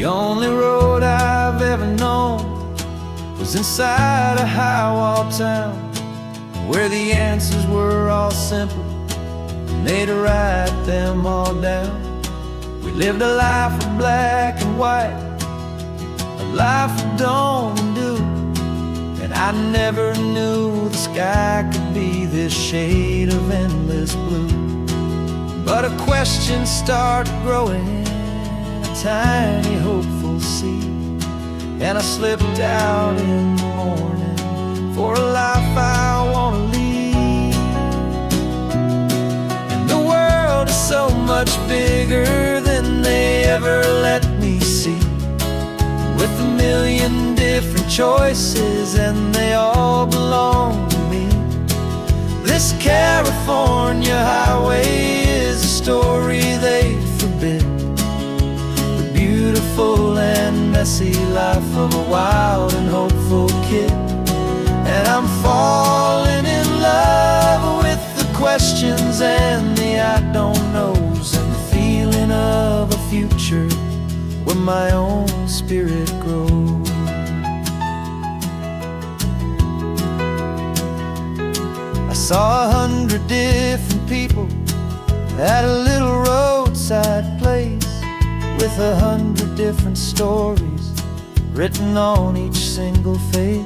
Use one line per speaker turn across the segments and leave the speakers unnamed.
The only road I've ever known was inside a high-wall town, where the answers were all simple and they'd write them all down. We lived a life of black and white, a life of dawn and dew, and I never knew the sky could be this shade of endless blue. But a question started growing, a tiny hopeful seed, and I slipped out in the morning for a life I want to lead. And the world is so much bigger than they ever let me see, with a million different choices and they all belong to me. This California highway is a story they forbid, the beautiful and messy life of a wild and hopeful kid. And I'm falling in love with the questions and the I don't knows, and the feeling of a future where my own spirit grows. I saw 100 different people at a little roadside place, with 100 different stories written on each single face.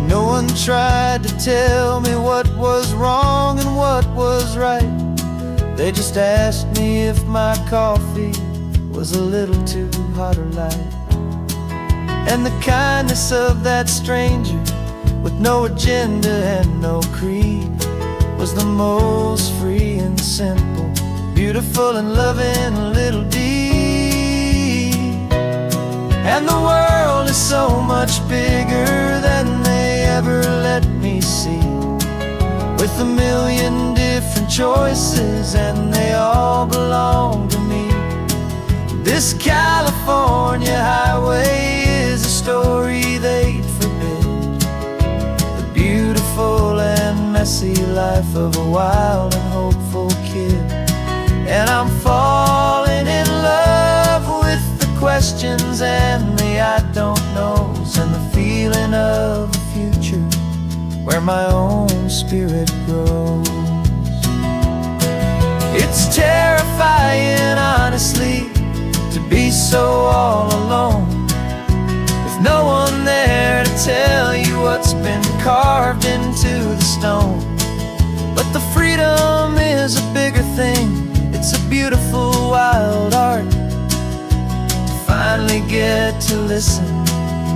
No one tried to tell me what was wrong and what was right. They just asked me if my coffee was a little too hot or light. And the kindness of that stranger, with no agenda and no creed, was the most free and simple, beautiful and loving little deed. And the world is so much bigger than they ever let me see, with a million different choices and they all belong to me. This California highway is a story they'd forbid, the beautiful and messy life of a wild and hopeful kid. And I'm falling in love with the questions and the I don't knows, and the feeling of a future where my own spirit grows. It's terrifying, honestly, to be so all alone, with no one there to tell you what's been carved into the stone. But the freedom is a bigger thing, it's a beautiful wild art, to finally get to listen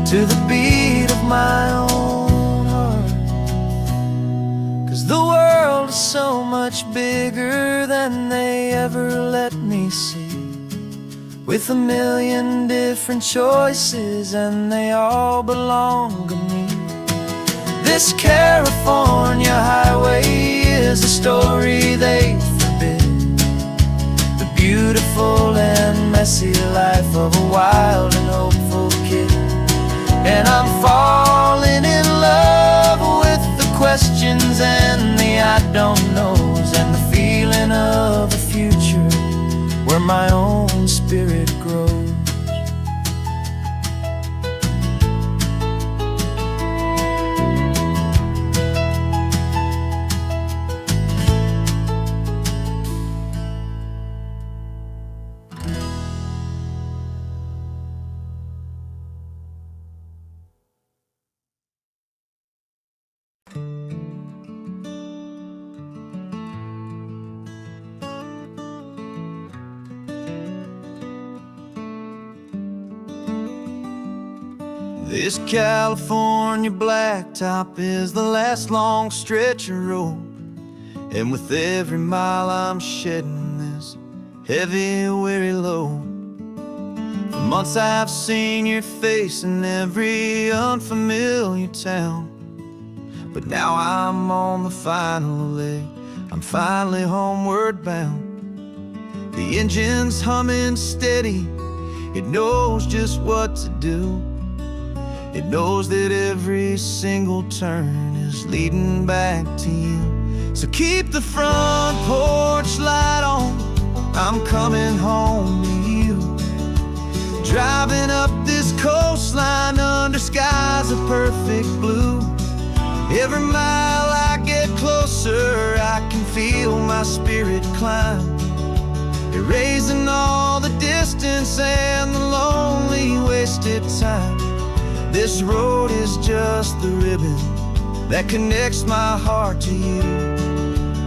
to the beat of my own heart. 'Cause the world is so much bigger than they ever let me see, with a million different choices and they all belong to me. This California highway is a story they forbid, the beautiful and messy life of a wild and hopeful kid. And I'm falling in love with the questions and the I don't knows, and the feeling of a future where my own spirit grows. This California blacktop is the last long stretch of road, and with every mile I'm shedding this heavy, weary load. For months I've seen your face in every unfamiliar town, but now I'm on the final leg, I'm finally homeward bound. The engine's humming steady, it knows just what to do. It knows that every single turn is leading back to you. So keep the front porch light on, I'm coming home to you. Driving up this coastline under skies of perfect blue. Every mile I get closer, I can feel my spirit climb, erasing all the distance and the lonely wasted time. This road is just the ribbon that connects my heart to you,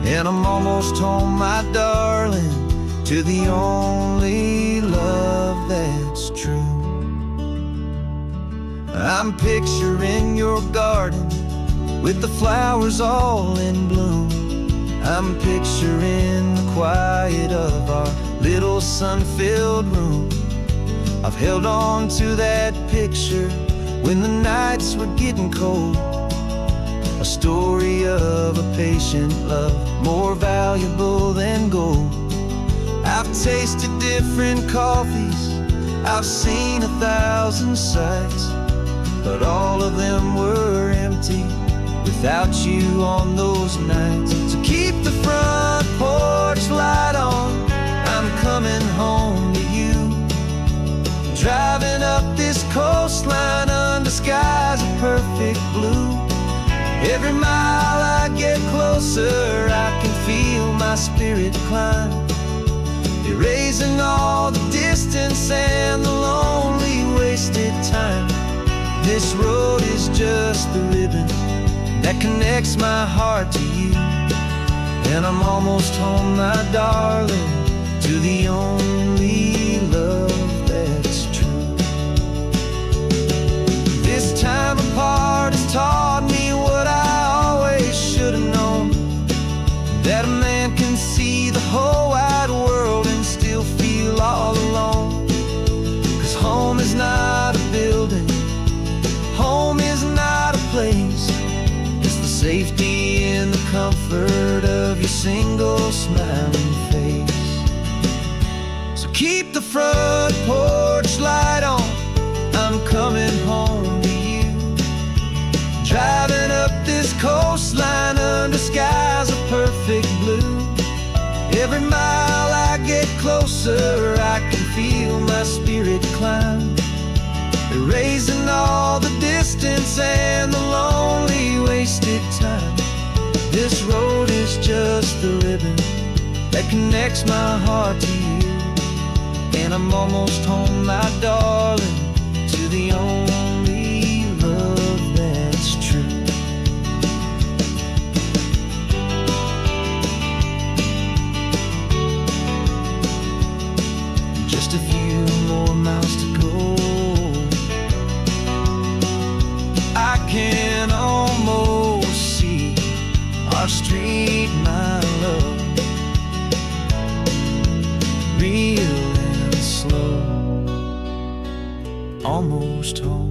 and I'm almost home, my darling, to the only love that's true. I'm picturing your garden with the flowers all in bloom. I'm picturing the quiet of our little sun-filled room. I've held on to that picture when the nights were getting cold. A story of a patient love, more valuable than gold. I've tasted different coffees, I've seen 1,000 sights, but all of them were empty without you on those nights. So keep the front porch light on, I'm coming home to you. Driving up this coastline under skies of perfect blue. Every mile I get closer, I can feel my spirit climb, erasing all the distance and the lonely wasted time. This road is just the ribbon that connects my heart to you, and I'm almost home, my darling, to the only love that's true. This time apart has taught me what I always should have known, that a man can see the whole wide world and still feel all alone. 'Cause home is not a building, home is not a place, it's the safety and the comfort of your single smiling face. So keep the front porch light on, I'm coming home to you. Driving up this coastline under skies of perfect blue. Every mile I get closer, I can feel my spirit climb, erasing all the distance and the lonely wasted time. This road is just the ribbon that connects my heart to you, and I'm almost home, my darling, to the only love that's true. Just a few more miles to go, I can almost see our street, my love, real and slow, almost home.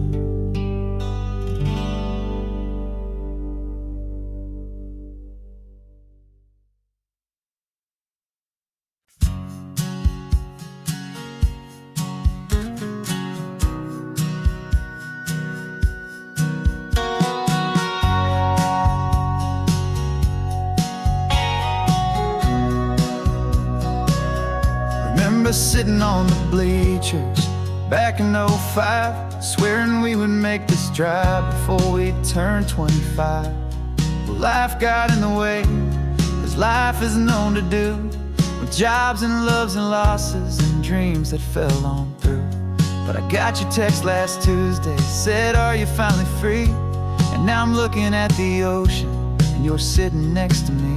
Remember sitting on the bleachers back in '05, swearing we would make this drive before we turned 25. Well, life got in the way, as life is known to do, with jobs and loves and losses and dreams that fell on through. But I got your text last Tuesday, said, are you finally free? And now I'm looking at the ocean, and you're sitting next to me.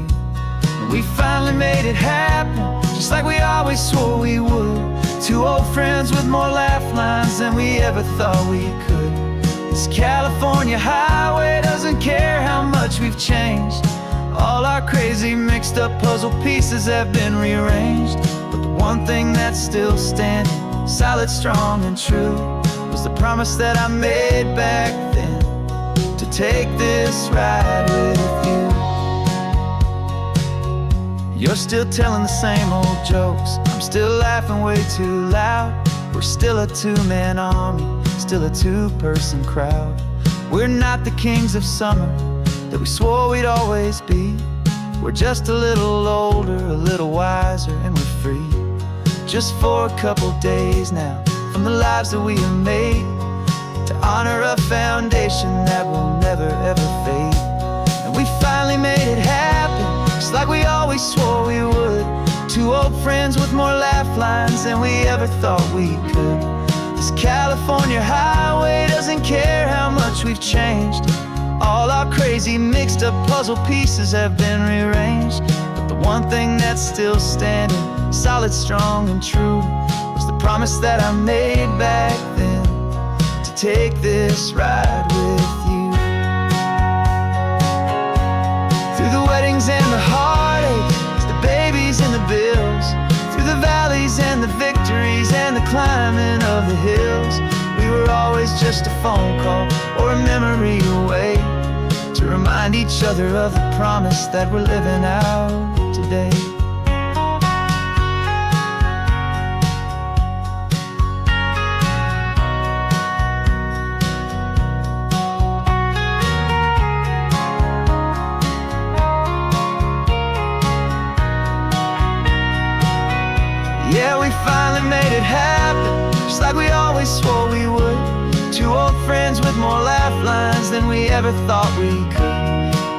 We finally made it happen, just like we always swore we would. Two old friends with more laugh lines than we ever thought we could. This California highway doesn't care how much we've changed. All our crazy mixed up puzzle pieces have been rearranged, but the one thing that's still standing, solid, strong and true, was the promise that I made back then, to take this ride with you. You're still telling the same old jokes, I'm still laughing way too loud. We're still a two-man army, still a two-person crowd. We're not the kings of summer that we swore we'd always be. We're just a little older, a little wiser, and we're free. Just for a couple days now, from the lives that we have made, to honor a foundation that will never ever fade. And we finally made it happen, just like we always swore we would. Two old friends with more laugh lines than we ever thought we could. This California highway doesn't care how much we've changed. All our crazy mixed up puzzle pieces have been rearranged, but the one thing that's still standing, solid, strong, and true, was the promise that I made back then, to take this ride with you. Through the weddings and the heartaches, the babies and the bills, through the valleys and the victories and the climbing of the hills, we were always just a phone call or a memory away, to remind each other of the promise that we're living out today. Yeah, we finally made it happen, just like we always swore we would. Two old friends with more laugh lines than we ever thought we could.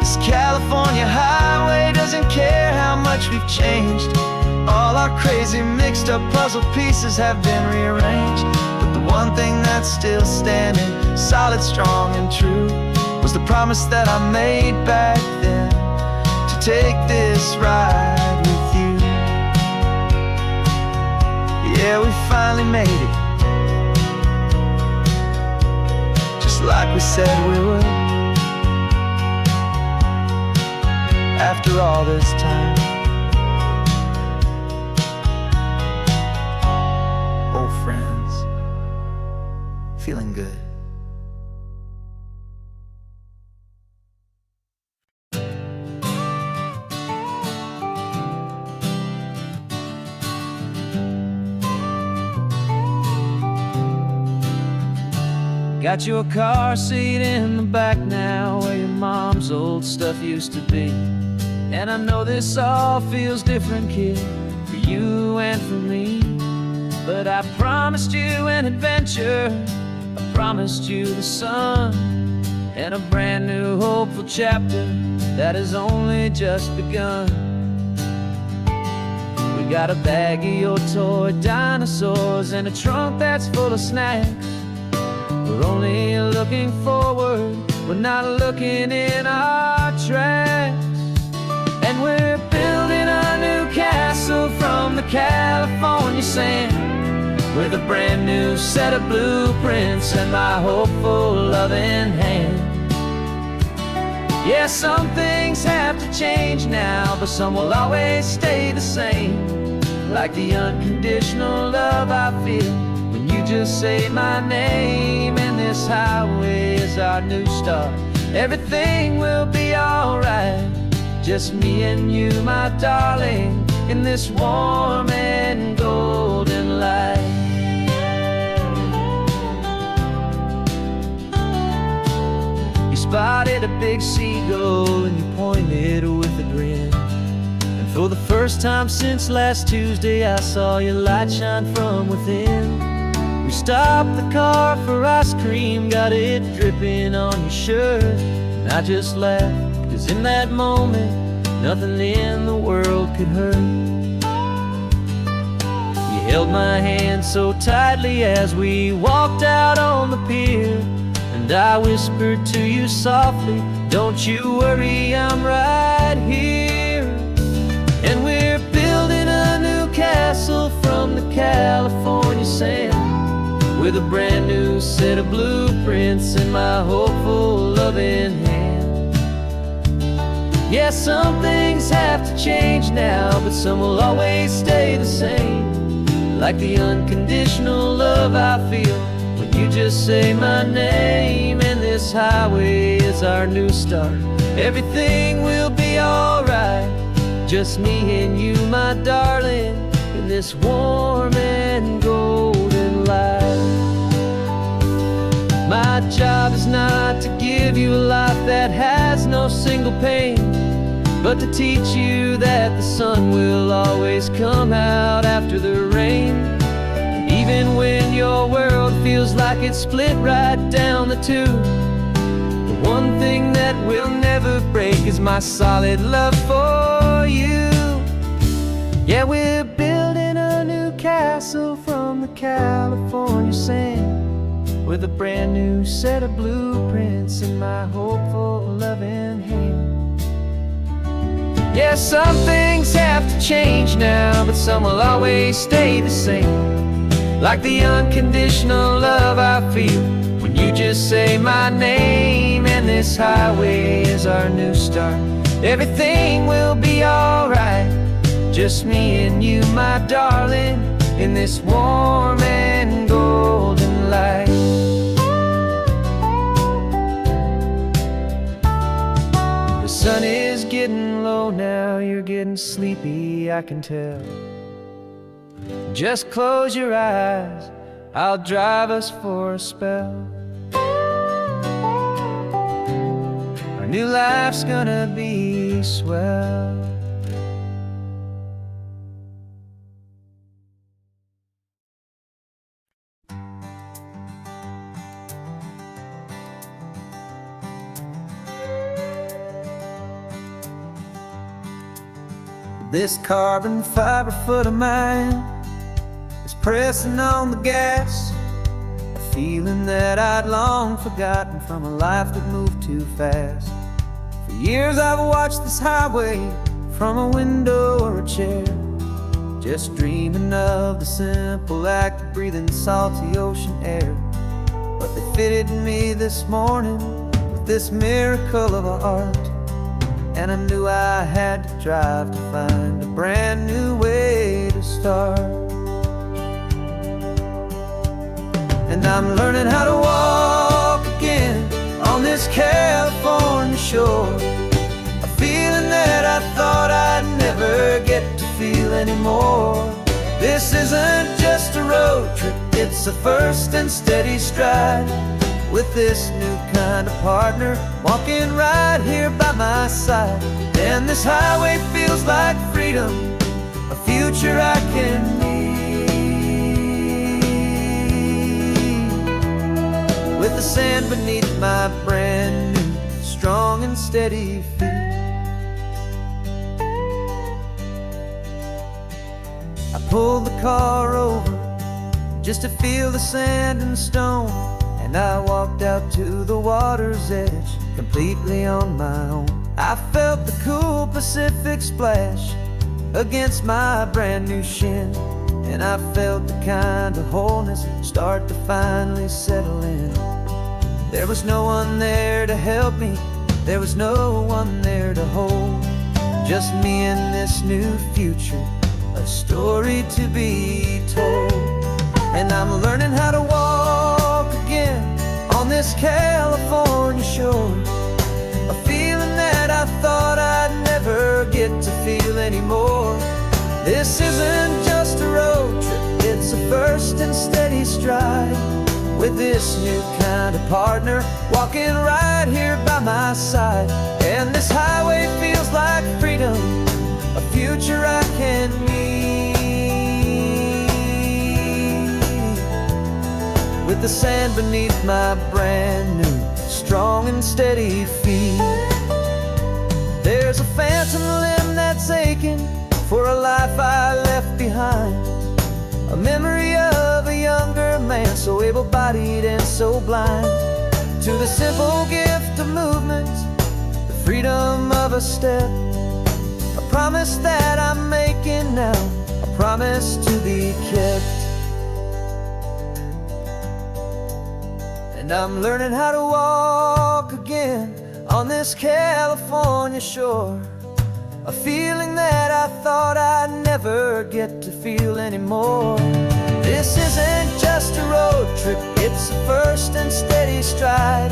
This California highway doesn't care how much we've changed. All our crazy mixed up puzzle pieces have been rearranged, but the one thing that's still standing, solid, strong, and true, was the promise that I made back then, to take this ride with you. Yeah, we finally made it, just like we said we would. After all this time, old friends, feeling good. Got your car seat in the back now, where your mom's old stuff used to be. And I know this all feels different, kid, for you and for me. But I promised you an adventure, I promised you the sun, and a brand new hopeful chapter that has only just begun. We got a bag of your toy dinosaurs and a trunk that's full of snacks. We're only looking forward, we're not looking in our tracks. And we're building a new castle from the California sand, with a brand new set of blueprints and my hopeful loving hand. Yeah, some things have to change now, but some will always stay the same, like the unconditional love I feel when you just say my name. And this highway is our new start, everything will be alright, just me and you, my darling, in this warm and golden light. You spotted a big seagull and you pointed with a grin, and for the first time since last Tuesday I saw your light shine from within. We stopped the car for ice cream, got it dripping on your shirt, and I just laughed, 'cause in that moment nothing in the world could hurt. You held my hand so tightly as we walked out on the pier, and I whispered to you softly, don't you worry, I'm right here. And we're building a new castle from the California sand, with a brand new set of blueprints in my hopeful loving hand. Yeah, some things have to change now, but some will always stay the same, like the unconditional love I feel when you just say my name. And this highway is our new start, everything will be alright, just me and you, my darling, in this warm and golden light. My job is not to give you a life that has no single pain, but to teach you that the sun will always come out after the rain. And Even when your world feels like it's split right down the tube, the one thing that will never break is my solid love for you. Yeah, we're building a new castle from the California sand, with a brand new set of blueprints in my hopeful, loving hand. Yeah, some things have to change now, but some will always stay the same. Like the unconditional love I feel when you just say my name. And this highway is our new start. Everything will be alright, just me and you, my darling, in this warm and golden light. The sun is getting low now, you're getting sleepy, I can tell. Just close your eyes, I'll drive us for a spell. Our new life's gonna be swell. This carbon fiber foot of mine is pressing on the gas, a feeling that I'd long forgotten from a life that moved too fast. For years I've watched this highway from a window or a chair, just dreaming of the simple act of breathing salty ocean air. But they fitted me this morning with this miracle of art, and I knew I had to drive to find a brand new way to start. And I'm learning how to walk again on this California shore, a feeling that I thought I'd never get to feel anymore. This isn't just a road trip, it's a first and steady stride, with this new kind of partner walking right here by my side. And this highway feels like freedom, a future I can need, with the sand beneath my brand new strong and steady feet. I pulled the car over just to feel the sand and stone, and I walked out to the water's edge completely on my own. I felt the cool Pacific splash against my brand new shin, and I felt the kind of wholeness start to finally settle in. There was no one there to help me, there was no one there to hold, just me and this new future, a story to be told. And I'm learning how to walk again on this California shore, a feeling that I thought I'd never get to feel anymore. This isn't just a road trip, it's a first and steady stride, with this new kind of partner walking right here by my side. And this highway feels like freedom, a future I can need, with the sand beneath my brand new strong and steady feet. There's a phantom limb that's aching for a life I left behind, a memory of a younger man so able-bodied and so blind, to the simple gift of movement, the freedom of a step, a promise that I'm making now, a promise to be kept. And I'm learning how to walk again on this California shore, a feeling that I thought I'd never get to feel anymore. This isn't just a road trip, it's a first and steady stride,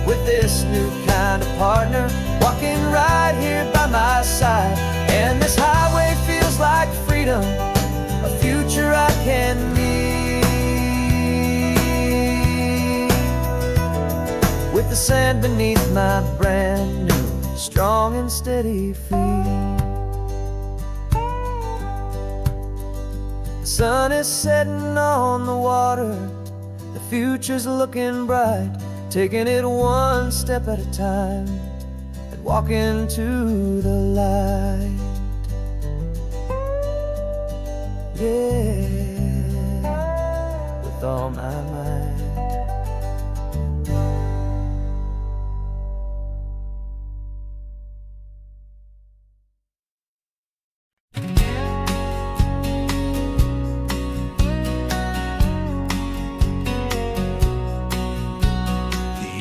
with this new kind of partner walking right here by my side. And this highway feels like freedom, a future I can need, with the sand beneath my brand new strong and steady feet. The sun is setting on the water, the future's looking bright, taking it one step at a time and walking to the light. Yeah, with all my might.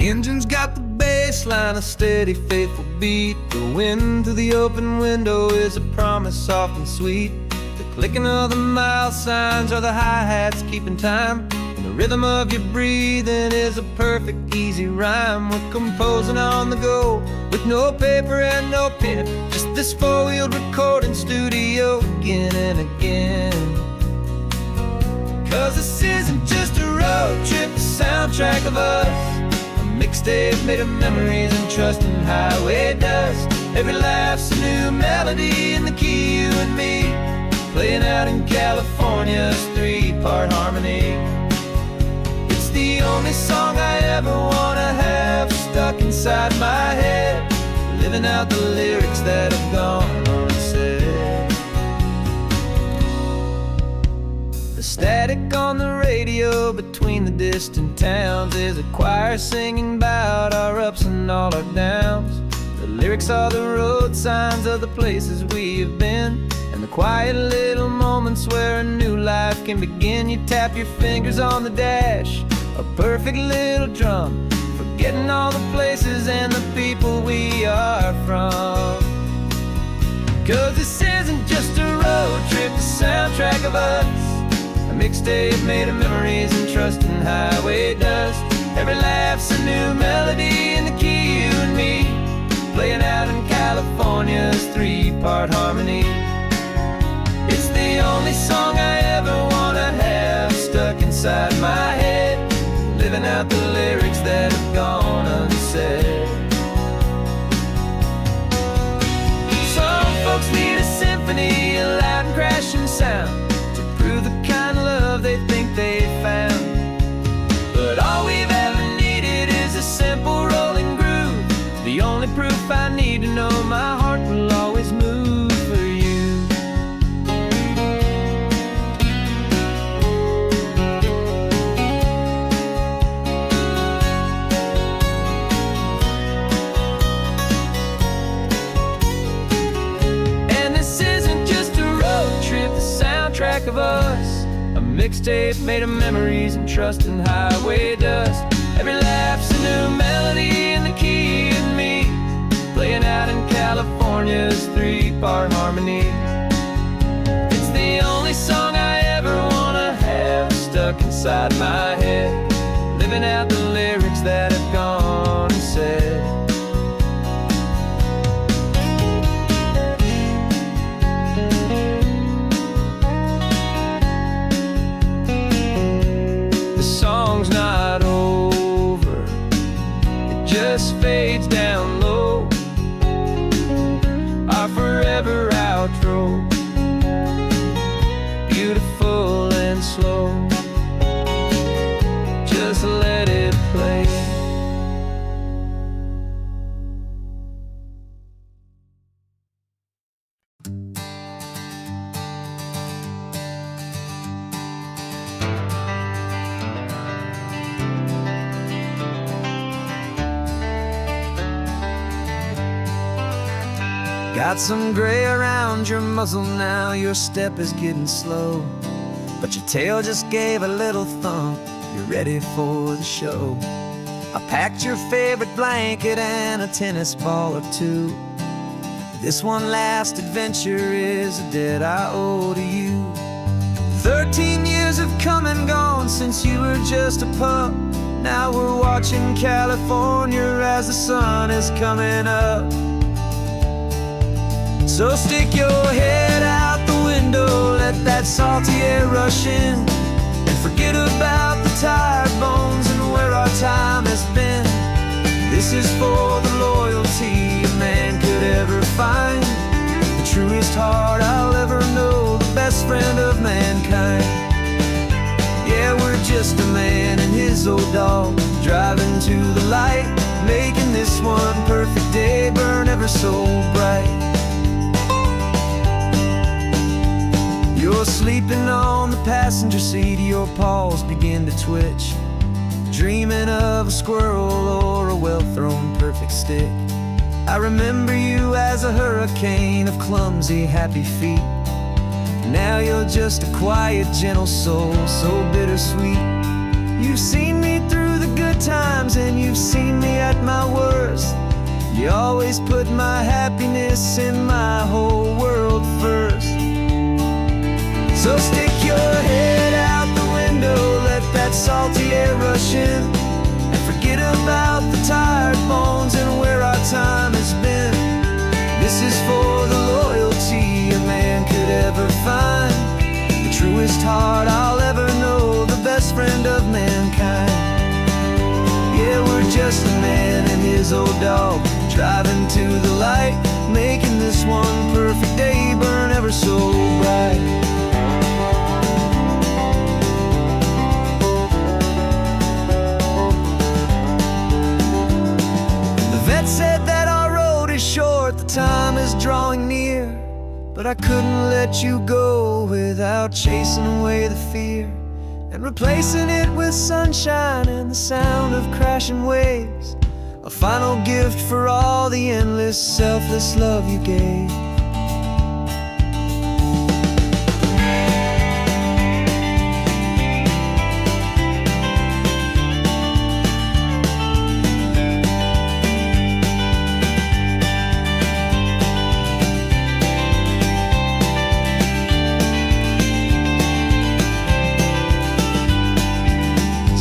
The engine's got the bass line, a steady, faithful beat. The wind through the open window is a promise soft and sweet. The clicking of the mile signs are the hi-hats keeping time, and the rhythm of your breathing is a perfect, easy rhyme. We're composing on the go with no paper and no pen, just this four-wheeled recording studio again and again. 'Cause this isn't just a road trip, the soundtrack of us, a mixtape made of memories and trust and highway dust. Every laugh's a new melody in the key, you and me, playing out in California's three-part harmony. It's the only song I ever wanna have stuck inside my head, living out the lyrics that have gone unsaid. The static on the radio between the distant towns is a choir singing about our ups and all our downs. The lyrics are the road signs of the places we have been, and the quiet little moments where a new life can begin. You tap your fingers on the dash, a perfect little drum, forgetting all the places and the people we are from. 'Cause this isn't just a road trip, the soundtrack of us, a mixtape made of memories and trust and highway dust. Every laugh's a new melody in the key, you and me, playing out in California's three-part harmony. It's the only song I ever wanna have stuck inside my head, living out the lyrics that have gone unsaid. Some folks need a symphony, a loud and crashing sound, to prove the kind of love they think they found. But all we've ever needed is a simple rolling groove, the only proof I need to know my heart will always move for you. And this isn't just a road trip, the soundtrack of us, a mixtape made of memories and trust and highway dust. Every laugh's a new melody in the key, you and me, playing out in California's three-part harmony. It's the only song I ever wanna have stuck inside my head, living out the lyrics that have gone unsaid. The song's not over, it just fades down low, our forever outro, beautiful and slow, just let it play. Got some gray around your muzzle now, your step is getting slow, but your tail just gave a little thump, you're ready for the show. I packed your favorite blanket and a tennis ball or two. This one last adventure is a debt I owe to you. 13 years have come and gone since you were just a pup. Now we're watching California as the sun is coming up. So stick your head out the window, let that salty air rush in, and forget about the tired bones and where our time has been. This is for the loyalty a man could ever find, the truest heart I'll ever know, the best friend of mankind. his old dog, driving to the light, making this one perfect day burn ever so bright. You're sleeping on the passenger seat, your paws begin to twitch, dreaming of a squirrel or a well-thrown perfect stick. I remember you as a hurricane of clumsy, happy feet. Now you're just a quiet, gentle soul, so bittersweet. You've seen me through the good times and you've seen me at my worst. You always put my happiness in my whole world first. So stick your head out the window, let that salty air rush in, and forget about the tired bones and where our time has been. This is for the loyalty a man could ever find, the truest heart I'll ever know, the best friend of mankind. Yeah, we're just a man and his old dog, driving to the light, making this one perfect day burn ever so bright. Said that our road is short, the time is drawing near, but I couldn't let you go without chasing away the fear and replacing it with sunshine and the sound of crashing waves, a final gift for all the endless, selfless love you gave.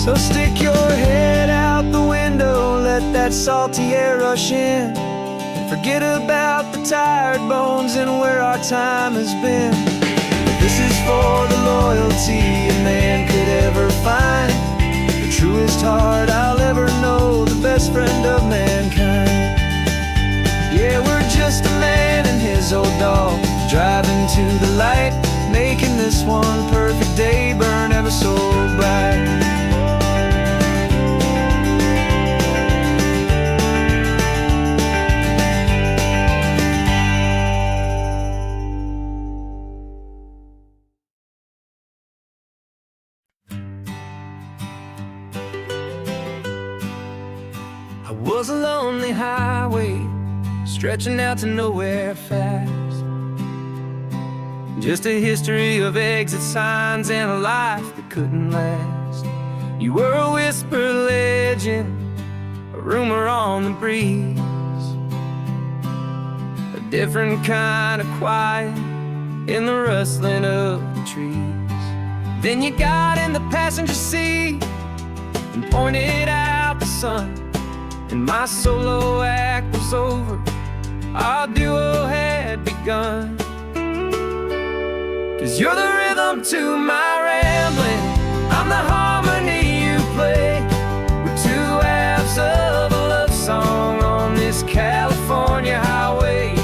So stick your head out the window, let that salty air rush in, and forget about the tired bones and where our time has been. This is for the loyalty a man could ever find, the truest heart I'll ever know, the best friend of mankind. Yeah, we're just a man and his old dog, driving to the light, making this one perfect day burn ever so bright. I was a lonely highway, stretching out to nowhere fast. Just a history of exit signs and a life that couldn't last. You were a whisper legend, a rumor on the breeze, a different kind of quiet in the rustling of the trees. Then you got in the passenger seat and pointed out the sun, and my solo act was over, our duo had begun. 'Cause you're the rhythm to my rambling, I'm the harmony you play. We're two halves of a love song on this California highway,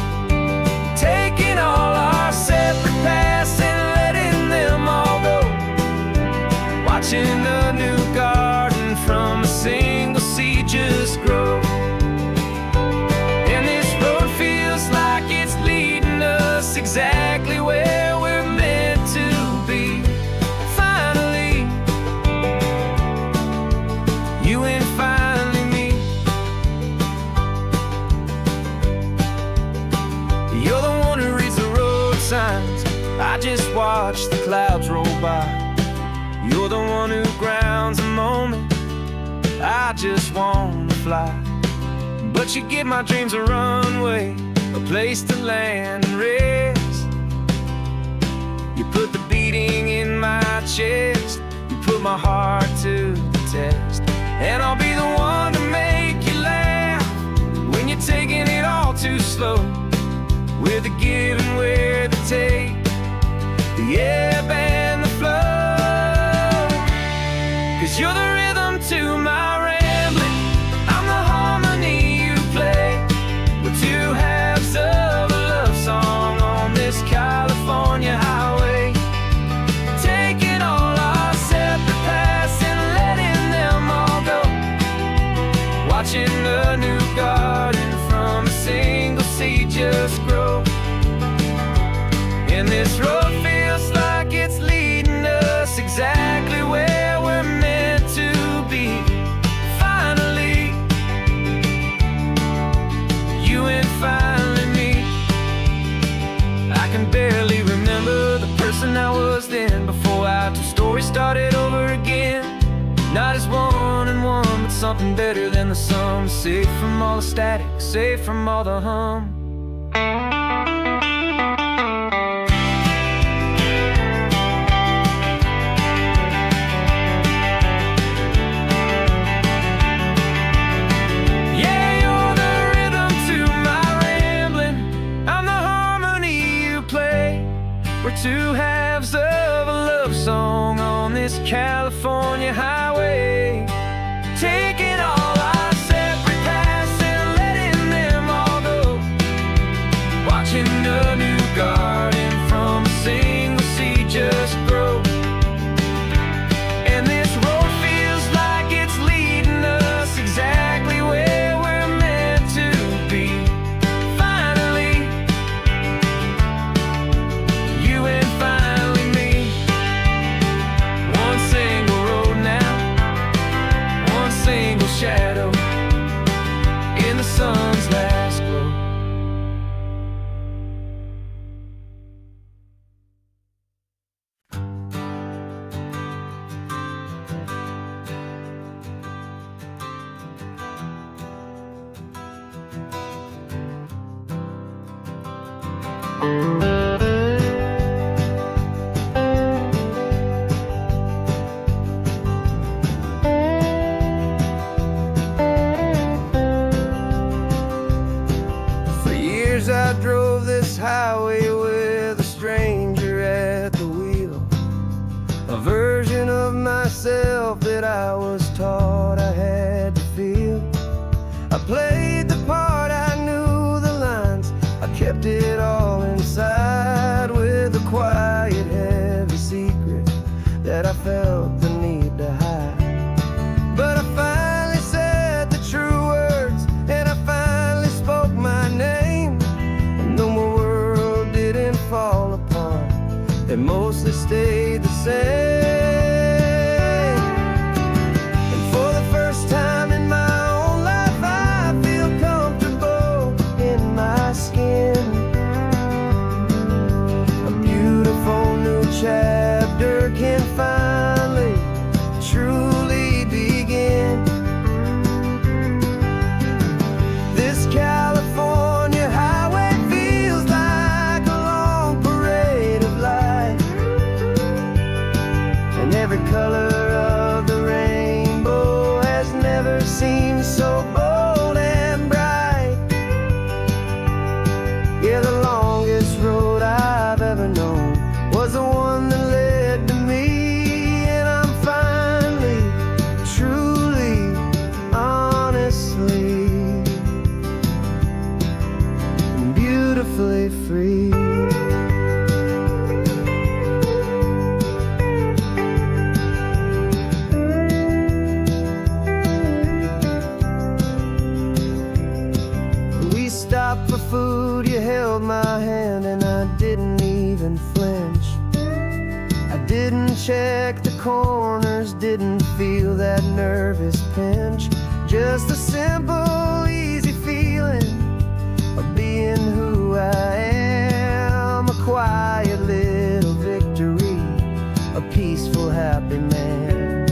taking all our separate paths and letting them all go, watching a new garden from a single seed just grow. And this road feels like it's leading us exactly where we're meant to be. Finally, you and finally me. You're the one who reads the road signs, I just watch the clouds roll by. You're the one who grounds a moment, I just wanna fly. But you give my dreams a runway, a place to land and rest. You put the beating in my chest, you put my heart to the test. And I'll be the one to make you laugh when you're taking it all too slow, with the give and with the take, the ebb and the flow. 'Cause you're the rhythm to my rambling, I'm the harmony you play. We're two halves of a love song on this California highway, taking all our separate paths and letting them watching a new garden from a single seed just grow. And this road feels like it's leading us exactly where we're meant to be. Finally, you and finally me. I can barely remember the person I was then, before our two stories started over again. Not as one and one, but something better than the sum. Safe from all the static, safe from all the hum. We're two halves of a love song on this California highway, taking all our separate paths and letting them all go. Watching a new garden from a single seed just grow. And this road feels like it's leading us exactly where we're meant to be. Finally, you and finally me. One single road now, one single shadow in the sun's last glow. I drove this highway with a stranger at the wheel, a version of myself that I was taught I had to feel. I played the part, I knew the lines, I kept it all inside with a quiet, heavy secret that I felt the need to hide. But I finally said the true words, and I finally spoke my name. Fall apart, they mostly stayed the same. And for the first time in my own life, I feel comfortable in my skin. A beautiful new chapter can finally truly begin. This California highway feels like a long parade of light, and every color of the rainbow has never seemed so bold and bright. Yeah, the longest road I've ever known was the one that led to me, and I'm finally, truly, honestly, beautifully free. We stopped for food, you held my hand, and I didn't even flinch. I didn't check the corners, didn't feel that nervous pinch. Just a simple, easy feeling of being who I am. A quiet little victory, a peaceful, happy man.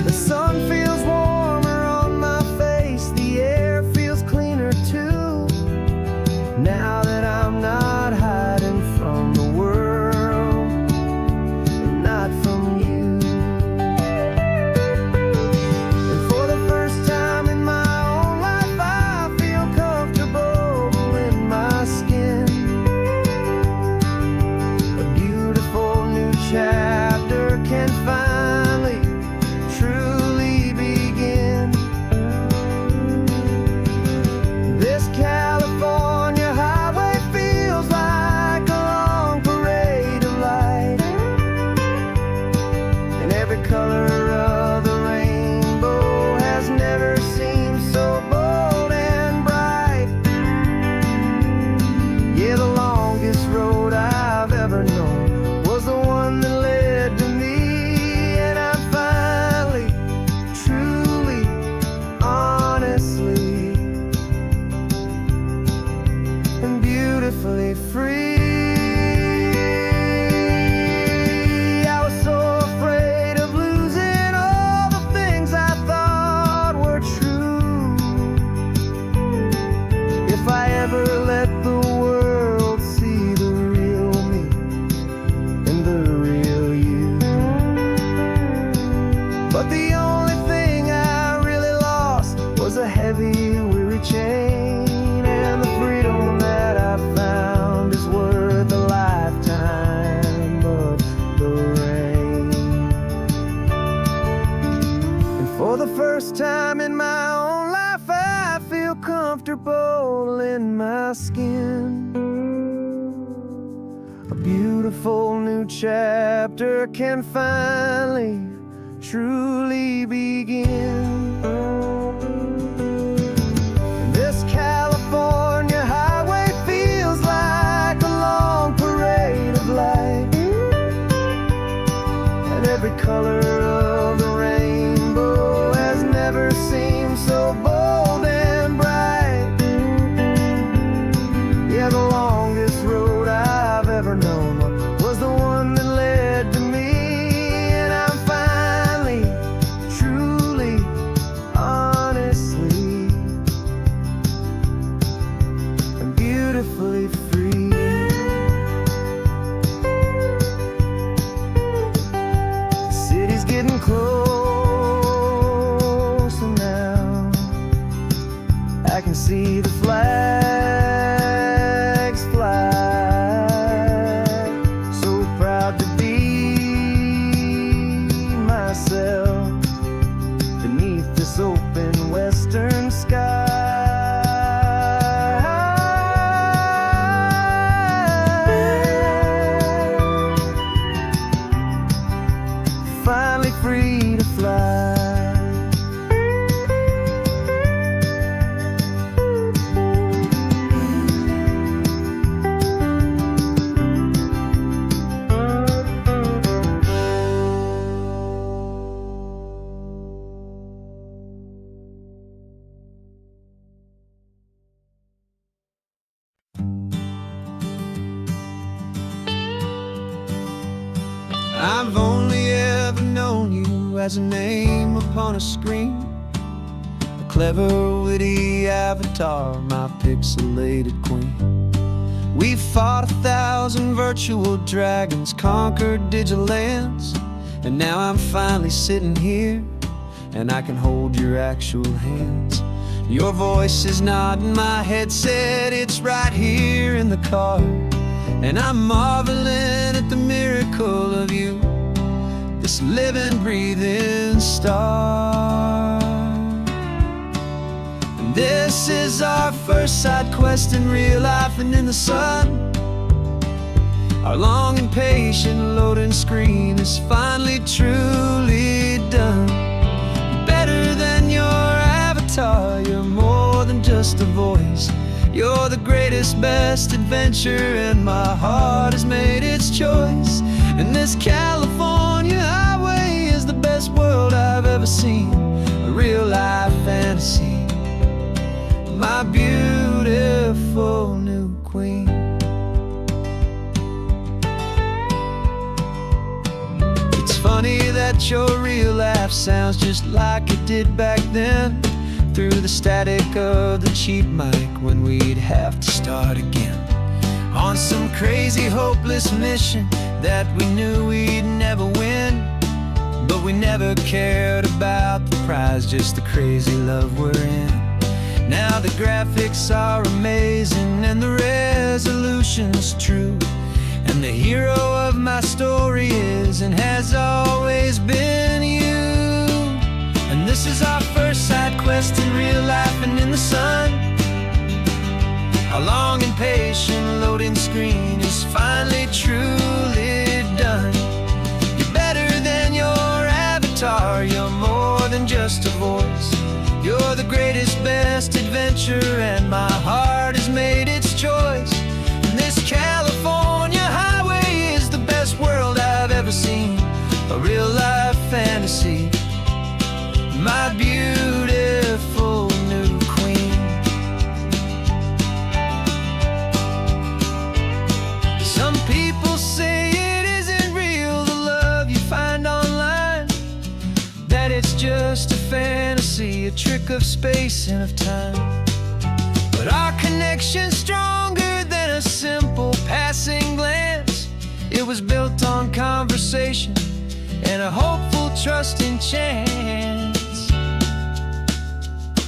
The sun feels warmer on my face, the air feels cleaner too, now that I'm not hiding from the world and not from you. And for the first time in my own life, never let the world see the real me and the real you. But the only thing I really lost was a heavy, weary chain, and the freedom that I found is worth a lifetime of the rain. And for the first time in my own life, I feel comfortable in my skin. A beautiful new chapter can finally, truly begin. This California highway feels like a long parade of light, and every color of the rainbow has never seemed so bold and bright. Yeah, the longest road I've ever known was the one that led to me, and I'm finally, truly, honestly, and beautifully free. The city's getting closer now. I can see the flags fly. So proud to be myself beneath this open western sky. Finally free to fly. I've only ever known you as a name upon a screen, a clever, witty avatar, my pixelated queen. We fought 1,000 virtual dragons, conquered digital lands, and now I'm finally sitting here, and I can hold your actual hands. Your voice is not in my headset, it's right here in the car, and I'm marveling at the miracle of you, this living, breathing star. And this is our first side quest in real life and in the sun. Our long and patient loading screen is finally, truly done. Better than your avatar, you're more than just a voice. You're the greatest, best adventure, and my heart has made its choice. And this California highway is the best world I've ever seen, a real-life fantasy, my beautiful new queen. It's funny that your real life sounds just like it did back then, through the static of the cheap mic when we'd have to start again, on some crazy, hopeless mission that we knew we'd never win. But we never cared about the prize, just the crazy love we're in. Now the graphics are amazing and the resolution's true, and the hero of my story is and has always been you. And this is our first side quest in real life and in the sun. Our long and patient loading screen is finally, truly done. You're better than your avatar, you're more than just a voice. You're the greatest, best adventure, and my heart has made its choice. And this California highway is the best world I've ever seen, a real-life fantasy, my beautiful new queen. Some people say it isn't real, the love you find online, that it's just a fantasy, a trick of space and of time. But our connection's and a hopeful, trusting chance.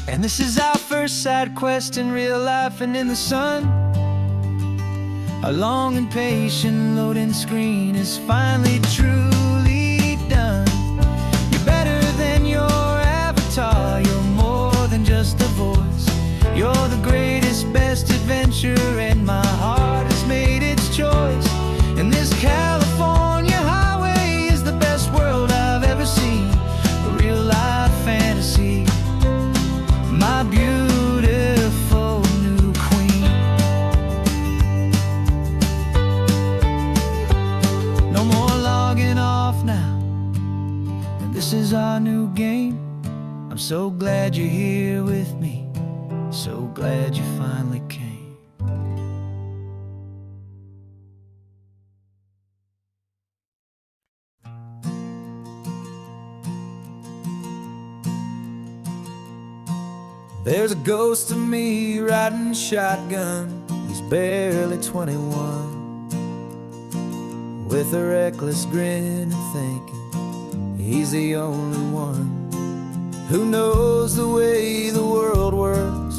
And this is our first side quest in real life and in the sun. A long and patient loading screen is finally truly done. You're better than your avatar, you're more than just a voice. You're the greatest, best adventure, and my heart has made its choice. And this California highway is the best world I've ever seen. A real life fantasy, my beautiful new queen. No more logging off now, and this is our new game. I'm so glad you're here with me, so glad you finally came. There's a ghost of me riding shotgun. He's barely 21, with a reckless grin and thinking he's the only one who knows the way the world works,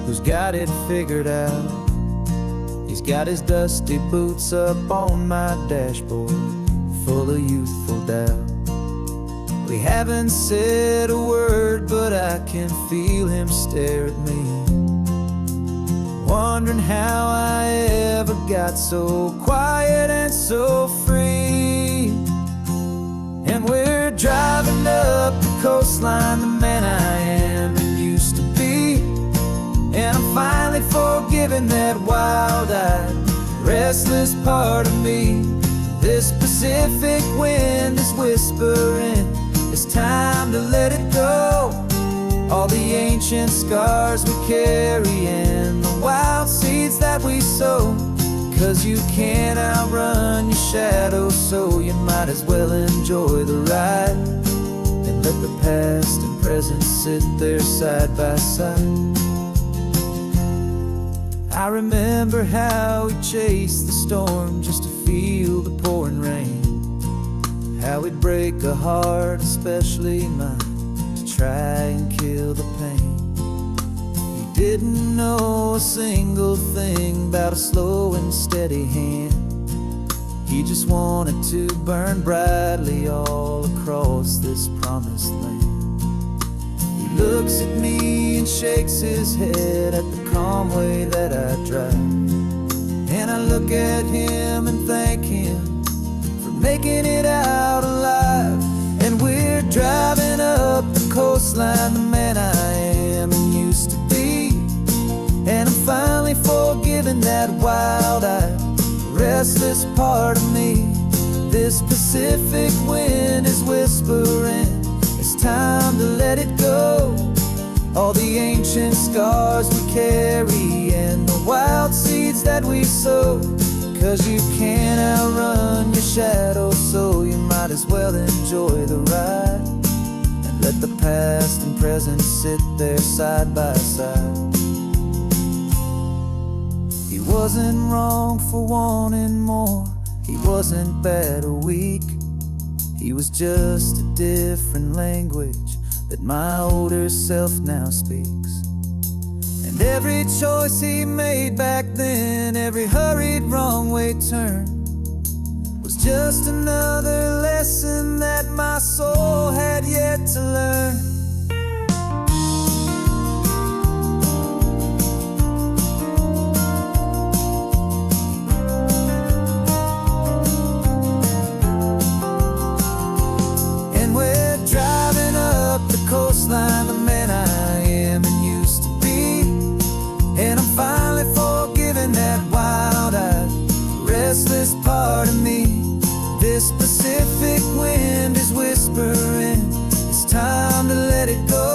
who's got it figured out. He's got his dusty boots up on my dashboard, full of youthful doubt. We haven't said a word, but I can feel him stare at me, wondering how I ever got so quiet and so free. And we're driving up the coastline, the man I am and used to be. And I'm finally forgiving that wild-eyed, restless part of me. This Pacific wind is whispering, it's time to let it go. All the ancient scars we carry and the wild seeds that we sow. 'Cause you can't outrun your shadow, so you might as well enjoy the ride and let the past and present sit there side by side. I remember how we chased the storm just to feel the pouring rain, how we'd break a heart, especially mine, to try and kill the pain. He didn't know a single thing about a slow and steady hand. He just wanted to burn brightly all across this promised land. He looks at me and shakes his head at the calm way that I drive, and I look at him and thank him for making it out alive. And we're driving up the coastline, the man I am and used to be. And I'm finally forgiving that wild-eyed, restless part of me. This Pacific wind is whispering, it's time to let it go. All the ancient scars we carry and the wild seeds that we sow. 'Cause you can't outrun your shadow, so you might as well enjoy the ride and let the past and present sit there side by side. He wasn't wrong for wanting more, he wasn't bad or weak. He was just a different language that my older self now speaks. And every choice he made back then, every hurried wrong way turn, was just another lesson that my soul had yet to learn. And we're driving up the coastline, the man I am and used to be. And I'm finally forgiving that wild-eyed, restless part of me. This Pacific wind is whispering, it's time to let it go.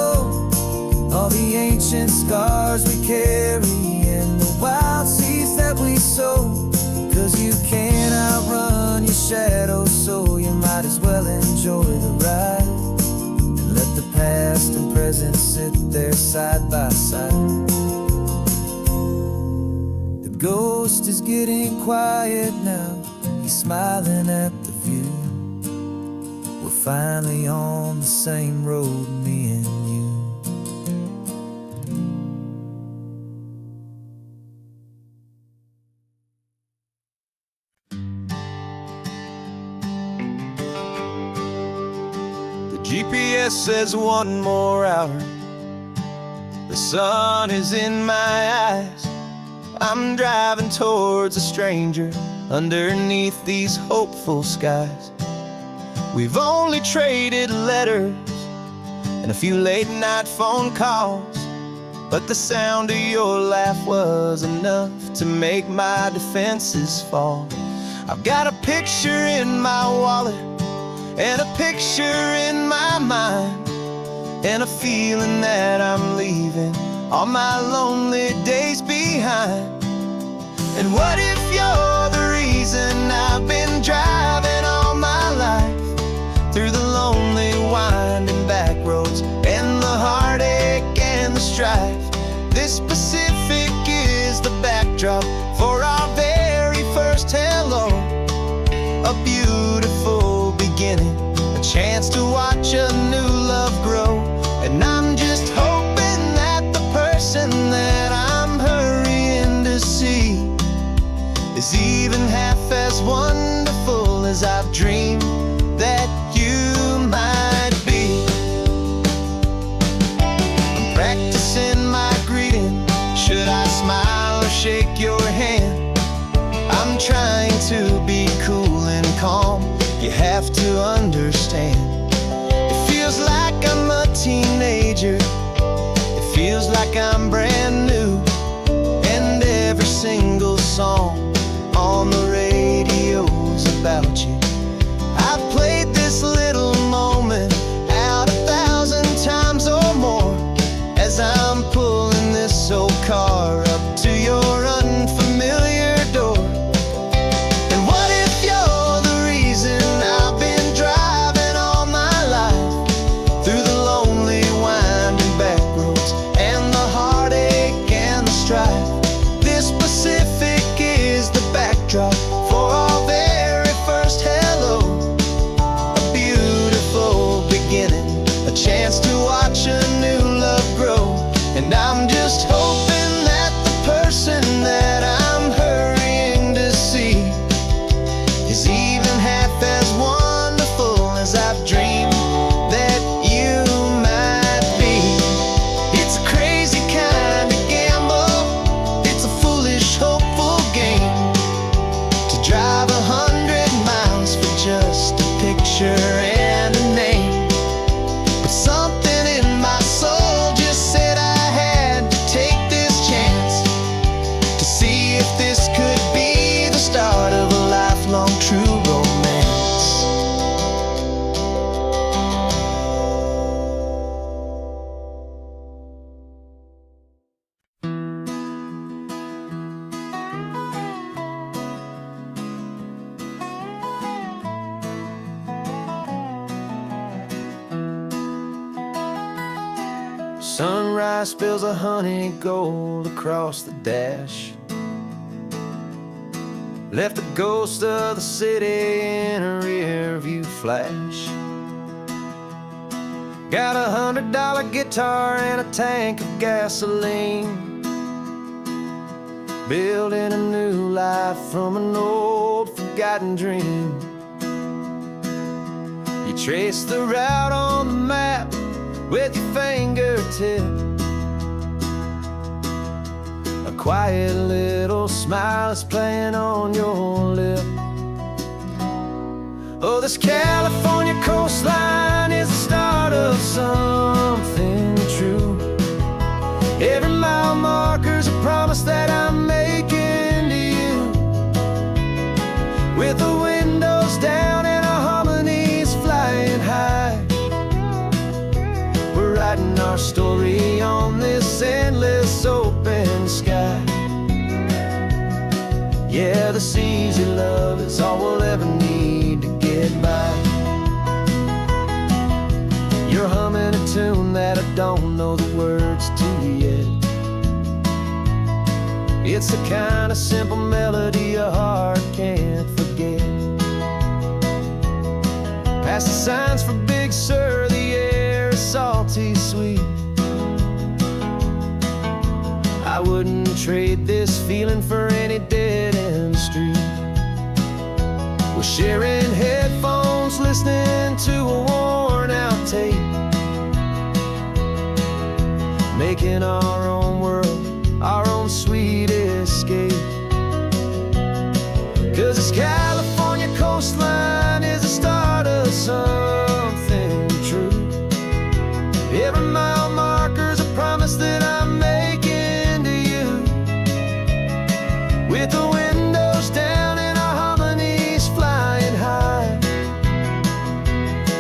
All the ancient scars we carry and the wild seeds that we sow. 'Cause you can't outrun your shadow, so you might as well enjoy the ride and let the past and present sit there side by side. The ghost is getting quiet now, he's smiling at the view. We're finally on the same road, me and you. The GPS says 1 more hour. The sun is in my eyes. I'm driving towards a stranger underneath these hopeful skies. We've only traded letters and a few late night phone calls, but the sound of your laugh was enough to make my defenses fall. I've got a picture in my wallet and a picture in my mind, and a feeling that I'm leaving all my lonely days behind. And what if you're the reason I've been driving all my life, through the lonely winding back roads and the heartache and the strife? This Pacific is the backdrop for our very first hello. A beautiful beginning, a chance to watch a new love grow. And I'm just hoping that the person that I'm hurrying to see is even half as wonderful as I've dreamed that you might be. I'm practicing my greeting. Should I smile or shake your hand? I'm trying to be cool and calm. You have to understand. It feels like I'm a teenager. It feels like I'm brand new. And every single song on the radio's about you. I've played this little moment out 1,000 times or more, as I'm pulling this old car up to your unfamiliar door. And what if you're the reason I've been driving all my life, through the lonely winding back roads and the heartache and the strife? This Pacific is the backdrop for our very first hello. A beautiful beginning, a chance to watch a new love grow. And I'm just hoping that the person that I'm hurrying to see is even half as wonderful as I've dreamed that you might be. It's a crazy kind of gamble. It's a foolish, hopeful game to drive 100 miles for just a picture and a name. But something in my soul just said I had to take this chance to see if this could be the start of a lifelong true romance. Sunrise spills a honey gold across the dash, left the ghost of the city in a rear view flash. Got a $100 guitar and a tank of gasoline, building a new life from an old forgotten dream. You trace the route on the map with your fingertip, a quiet little smile is playing on your lip. Oh, this California coastline is the start of something true. Every mile marker's a promise that I'm making to you. With the windows down and our harmonies flying high, we're writing our story on this endless open sky. Yeah, this easy love is all we'll ever need to get by. You're humming a tune that I don't know the words to yet. It's the kind of simple melody a heart can't forget. Past the signs for Big Sur, the air is salty sweet. I wouldn't trade this feeling for any dead-end street. We're sharing headphones, listening to a worn-out tape, making our own world, our own sweet escape. 'Cause this California coastline is the start of something true. Every mile marker's a promise that I'm making to you. With the windows down and our harmonies flying high,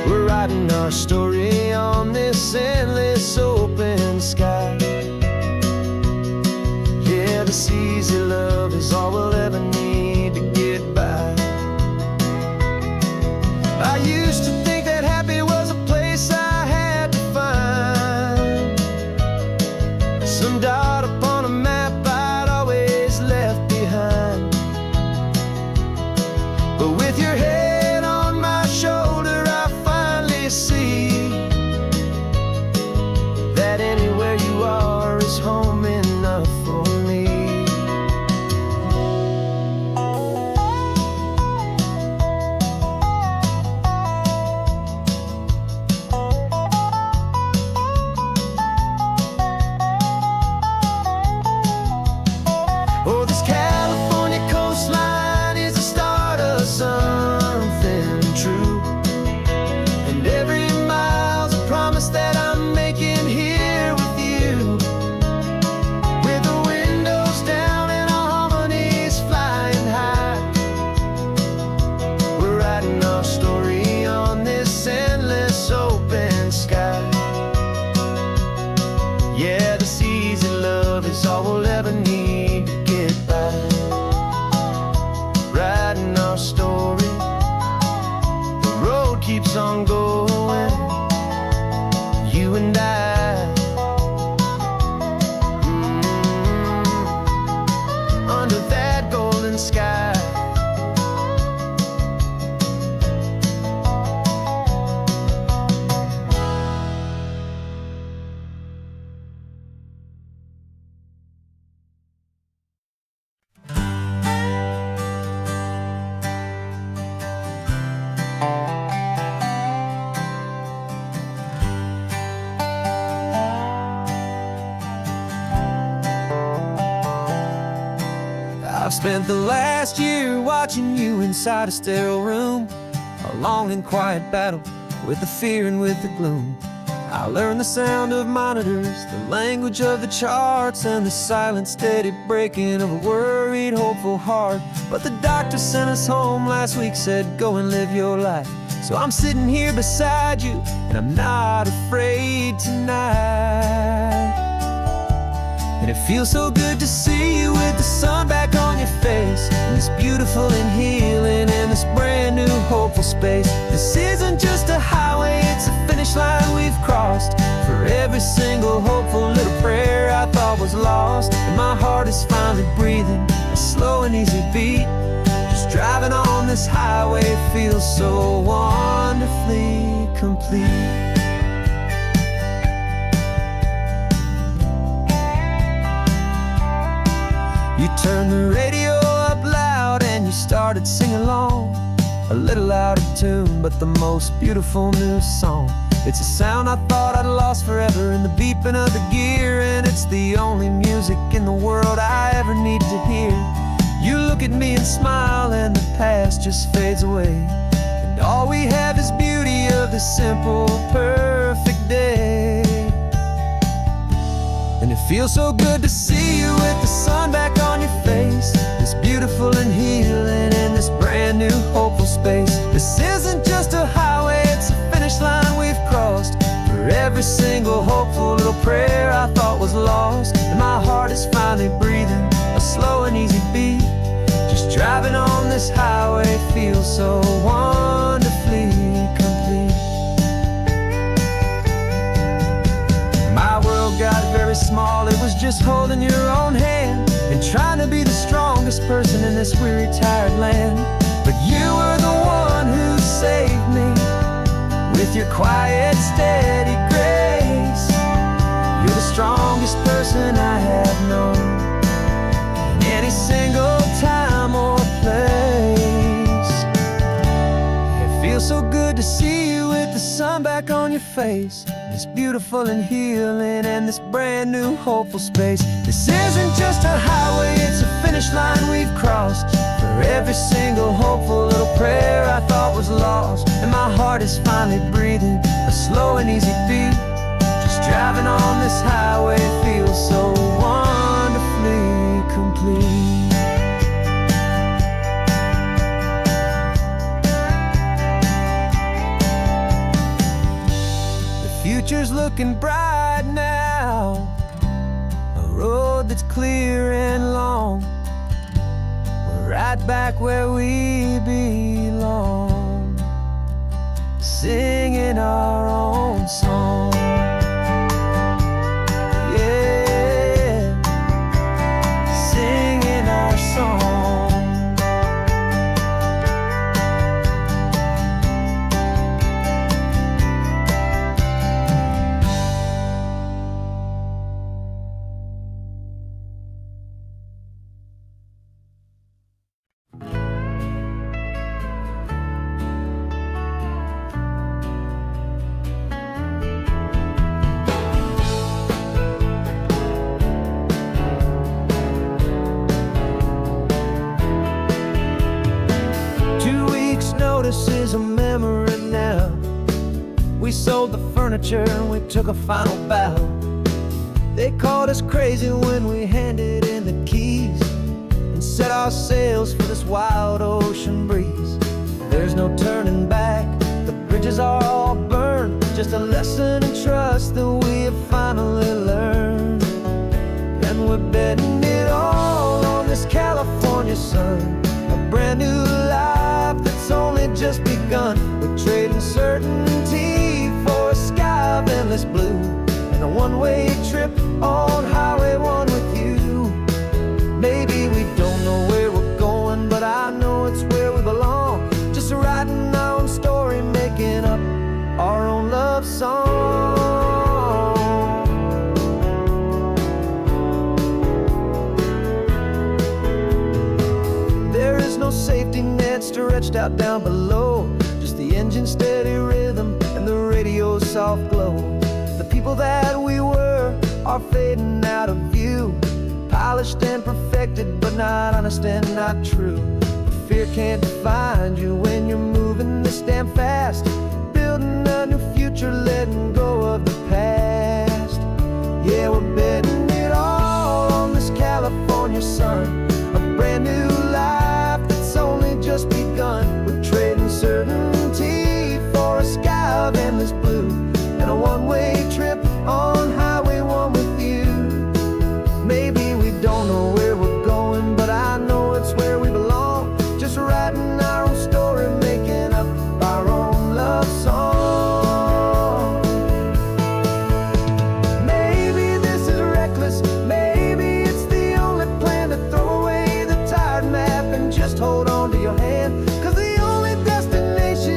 we're writing our story on this endless open sky. Yeah, this easy love is all we'll ever need to get by. I used to think that happy was a place I had to find, some dot upon a map I'd always left behind. But with your head on my shoulder, I finally see that anywhere you are is home enough for me. Oh, this California coastline is the start of something true. And every mile's a promise that I'm making here with you. With the windows down and our harmonies flying high, we're writing our story on this endless open sky. Yeah, this easy love is all we'll ever need to get by. Writing our story, the road keeps on going, you and I. Under that golden sky. I've spent the last year watching you inside a sterile room, a long and quiet battle with the fear and with the gloom. I learned the sound of monitors, the language of the charts, and the silent steady breaking of a worried hopeful heart. But the doctor sent us home last week, said go and live your life. So I'm sitting here beside you, and I'm not afraid tonight. And it feels so good to see you with the sun back on your face, and this beautiful and healing in this brand new hopeful space. This isn't just a highway, it's a finish line we've crossed. For every single hopeful little prayer I thought was lost, and my heart is finally breathing a slow and easy beat. Just driving on this highway feels so wonderfully complete. You turned the radio up loud and you started singing along, a little out of tune, but the most beautiful new song. It's a sound I thought I'd lost forever in the beeping of the gear, and it's the only music in the world I ever need to hear. You look at me and smile, and the past just fades away, and all we have is beauty of the simple, perfect day. And it feels so good to see you with the sun back on your face, this beautiful and healing in this brand new hopeful space. This isn't just a highway, it's a finish line we've crossed. For every single hopeful little prayer I thought was lost, and my heart is finally breathing a slow and easy beat. Just driving on this highway feels so wonderfully complete. My world got very small, it was just holding your own hand and trying to be the strongest person in this weary, tired land. But you were the one who saved me, your quiet, steady grace. You're the strongest person I have known in any single time or place. It feels so good to see you with the sun back on your face. It's beautiful and healing and this brand new hopeful space. This isn't just a highway, it's a finish line we've crossed. For every single hopeful little prayer I thought was lost, and my heart is finally breathing a slow and easy beat. Just driving on this highway feels so wonderfully complete. Future's looking bright now, a road that's clear and long. We're right back where we belong, singing our own song. Yeah, singing our song. Notice is a memory now. We sold the furniture and we took a final bow. They called us crazy when we handed in the keys and set our sails for this wild ocean breeze. There's no turning back, the bridges are all burned. Just a lesson in trust that we have finally learned. And we're betting it all on this California sun, a brand new life that's only just begun. We're trading certainty for a sky of endless blue and a one-way trip on Highway 1 with you. Maybe we don't know where we're going, but I know it's where we belong. Just writing our own story, making up our own love song. There is no safety net stretched out down below, just the engine's steady rhythm and the radio's soft glow. The people that we were are fading out of view, polished and perfected, but not honest and not true. Fear can't find you when you're moving this damn fast, building a new future, letting go of the past. Yeah, we're betting it all on this California sun, a brand new life that's only just begun. We're trading certainty for a sky of endless blue and a one-way trip on Highway 1 with you. Maybe we don't know where we're going, but I know it's where we belong. Just writing our own story, making up our own love song. Maybe this is reckless, maybe it's the only plan to throw away the tired map and just hold on to your hand. 'Cause the only destination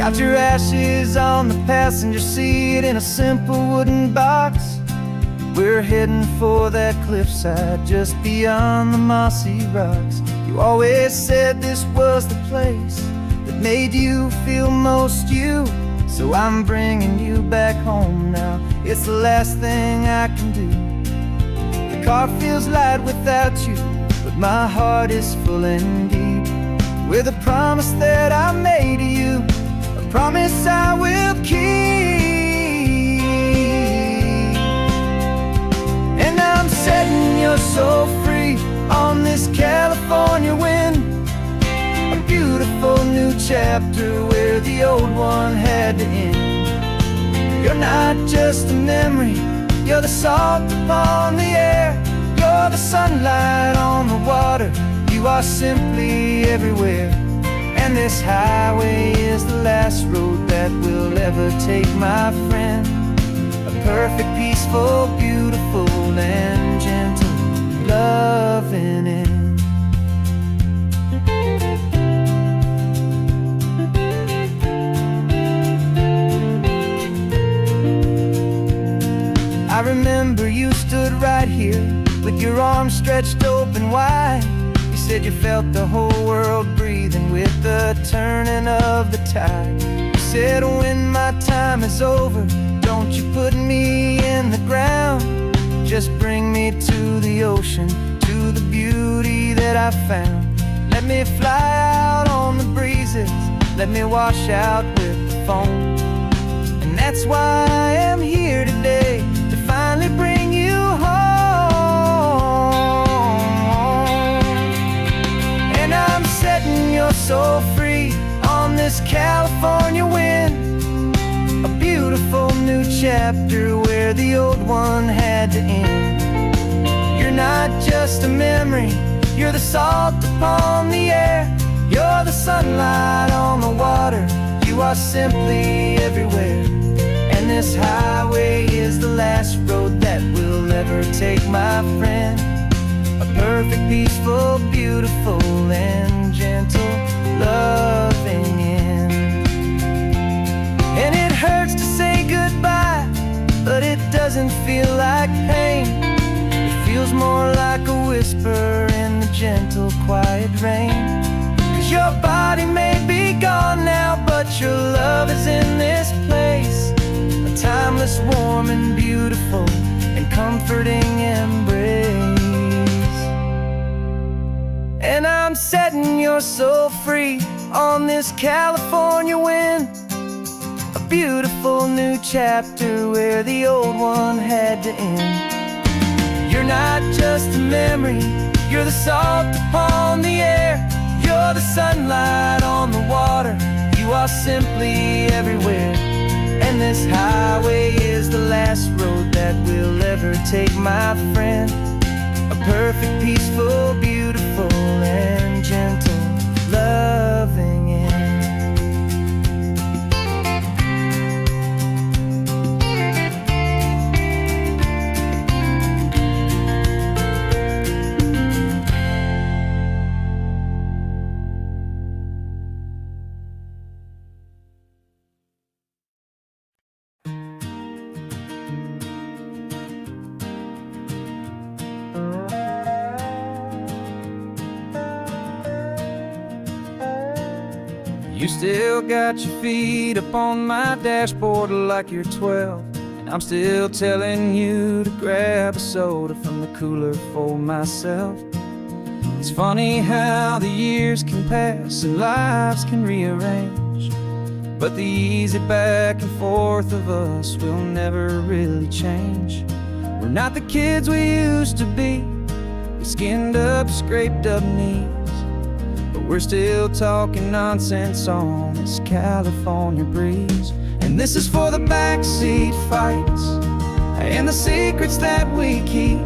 Got your ashes on the passenger seat in a simple wooden box. We're heading for that cliffside just beyond the mossy rocks. You always said this was the place that made you feel most you. So I'm bringing you back home now. It's the last thing I can do. The car feels light without you, but my heart is full and deep with a promise that I made to you, a promise I will keep. And I'm setting your soul free on this California wind, a beautiful new chapter where the old one had to end. You're not just a memory, you're the salt upon the air, you're the sunlight on the water, you are simply everywhere. And this highway is the last road that we'll ever take, my friend. A perfect, peaceful, beautiful, and gentle loving end. I remember you stood right here with your arms stretched open wide. You said you felt the whole world breathing with the turning of the tide. You said when my time is over, don't you put me in the ground, just bring me to the ocean, to the beauty that I found. Let me fly out on the breezes, let me wash out with the foam. And that's why I am here today, to finally bring you home. And I'm setting your soul free on this California wind, a beautiful new chapter where the old one had to end. You're not just a memory, you're the salt upon the air, you're the sunlight on the water, you are simply everywhere. And this highway is the last road that we'll ever take, my friend. A perfect, peaceful, beautiful, and gentle loving end. And it hurts to say goodbye, but it doesn't feel like pain. It feels more like a whisper in the gentle, quiet rain. 'Cause your body may be gone now, but your love is in this place, a timeless, warm, and beautiful, and comforting embrace. And I'm setting your soul free on this California wind, a beautiful new chapter where the old one had to end. You're not just a memory, you're the salt upon the air, you're the sunlight on the water, you are simply everywhere. And this highway is the last road that we'll ever take, my friend. A perfect, peaceful, beautiful, and gentle loving end. You still got your feet up on my dashboard like you're 12, and I'm still telling you to grab a soda from the cooler for myself. It's funny how the years can pass and lives can rearrange, but the easy back and forth of us will never really change. We're not the kids we used to be, with skinned up, scraped up knees, but we're still talking nonsense on this California breeze. And this is for the backseat fights and the secrets that we keep,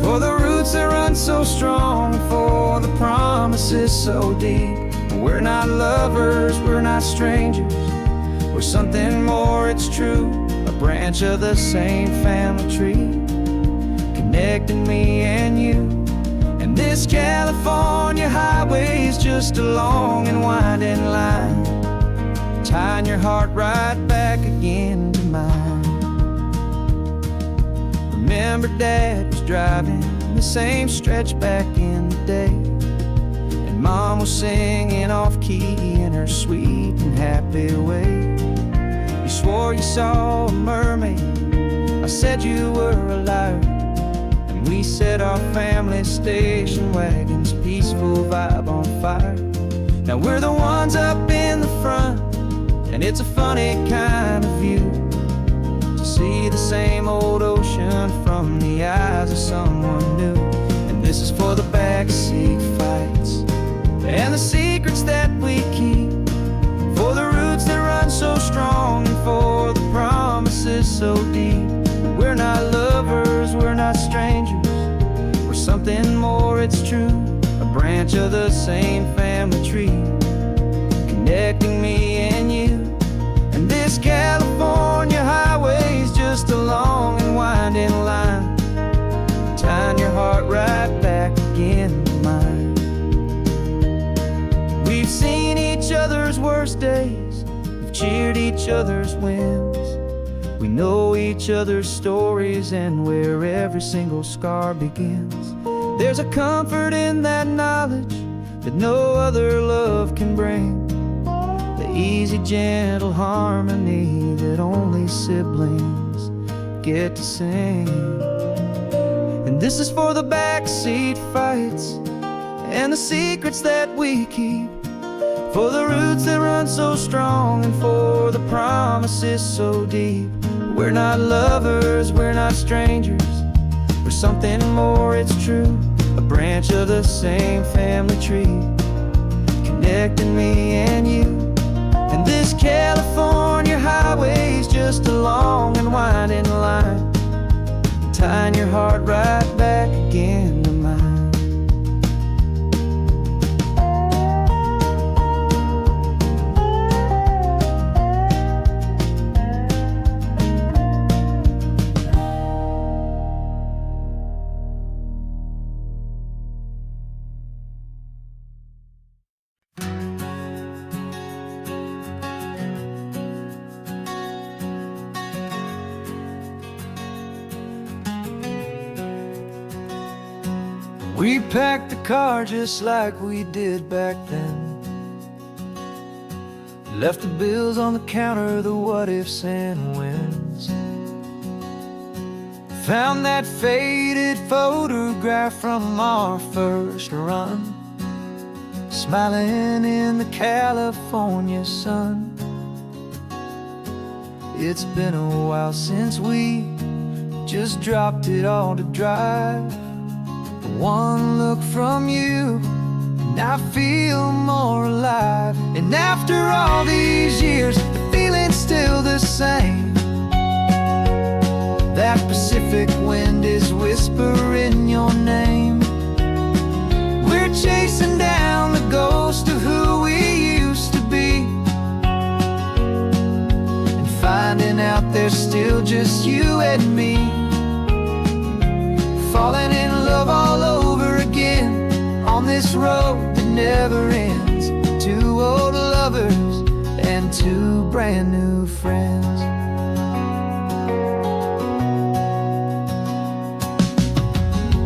for the roots that run so strong, for the promises so deep. We're not lovers, we're not strangers, we're something more, it's true. A branch of the same family tree, connecting me and you. And this California highway is just a long and winding line, tying your heart right back again to mine. Remember Dad was driving the same stretch back in the day, and Mom was singing off-key in her sweet and happy way. You swore you saw a mermaid, I said you were a liar, and we set our family station wagon's peaceful vibe on fire. Now we're the ones up in the front, and it's a funny kind of view to see the same old ocean from the eyes of someone new. And this is for the backseat fights and the secrets that we keep, for the roots that run so strong and for the promises so deep. We're not lovers, we're not strangers, we're something more, it's true. A branch of the same family tree, connecting me and you. And this California highway's just a long and winding line, tying your heart right back again to mine. We've seen each other's worst days, we've cheered each other's wins. We know each other's stories and where every single scar begins. There's a comfort in that knowledge that no other love can bring, the easy, gentle harmony that only siblings get to sing. And this is for the backseat fights and the secrets that we keep, for the roots that run so strong and for the promises so deep. We're not lovers, we're not strangers, we're something more, it's true. A branch of the same family tree, connecting me and you. And this California highway's just a long and winding line, tying your heart right back again to mine. We packed the car just like we did back then, left the bills on the counter, the what ifs and whens. Found that faded photograph from our first run, smiling in the California sun. It's been a while since we just dropped it all to drive. One look from you and I feel more alive. And after all these years, the feeling's still the same. That Pacific wind is whispering your name. We're chasing down the ghost of who we used to be, and finding out there's still just you and me. Falling in love all over again on this road that never ends. Two old lovers and two brand new friends.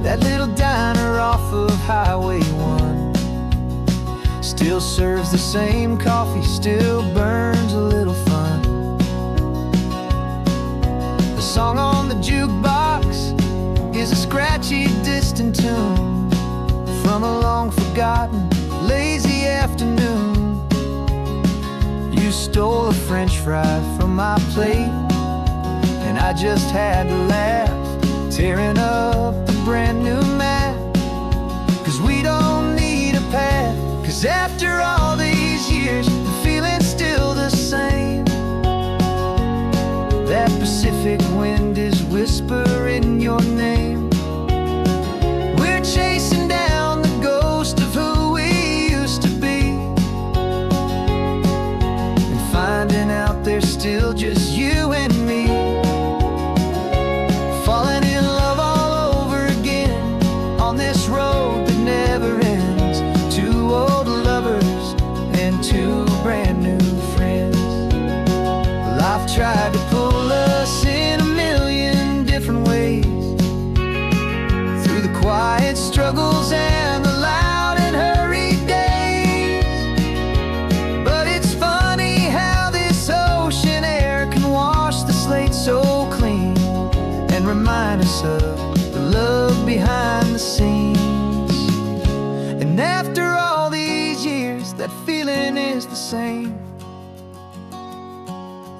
That little diner off of Highway 1 still serves the same coffee, still burns a little fun. The song on the jukebox is a scratchy, distant tune from a long-forgotten, lazy afternoon. You stole a French fry from my plate, and I just had to laugh, tearing up the brand new map. 'Cause we don't need a path, 'cause after all these years, the feeling's still the same. That Pacific wind is whispering your name. We're chasing down the ghost of who we used to be, and finding out there's still just you and me. Falling in love all over again on this road that never ends. Two old lovers and two brand new friends. tried to pull us in a million different ways, through the quiet struggles and the loud and hurried days. But it's funny how this ocean air can wash the slate so clean and remind us of the love behind the scenes. And after all these years, that feeling is the same.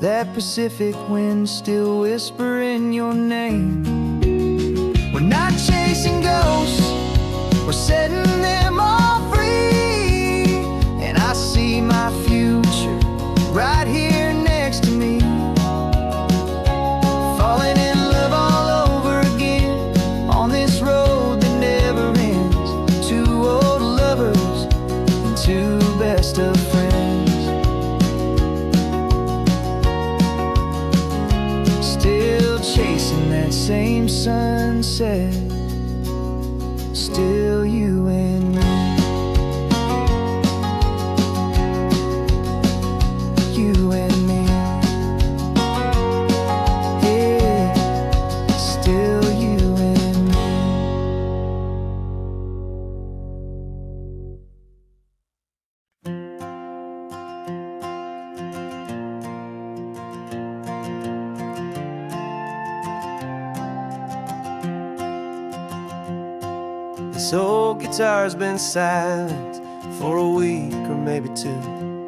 That Pacific wind still whispering your name. We're not chasing ghosts, we're setting them all free. And I see my future right here next to me, falling in love all over again on this road that never ends. Two old lovers and two best of friends. Chasing that same sunset, still you and me. You and me. Yeah, still you and me. This old guitar's been silent for a week or maybe two,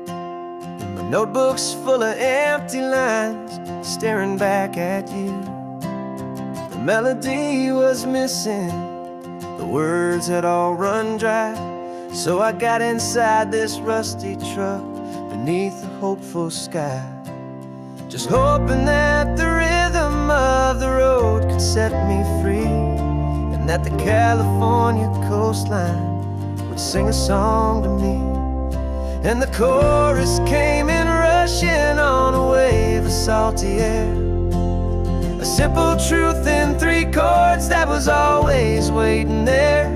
and my notebook's full of empty lines staring back at you. The melody was missing, the words had all run dry, so I got inside this rusty truck beneath the hopeful sky, just hoping that the rhythm of the road could set me free, and that the California coastline would sing a song to me. And the chorus came in rushing on a wave of salty air, a simple truth in three chords that was always waiting there.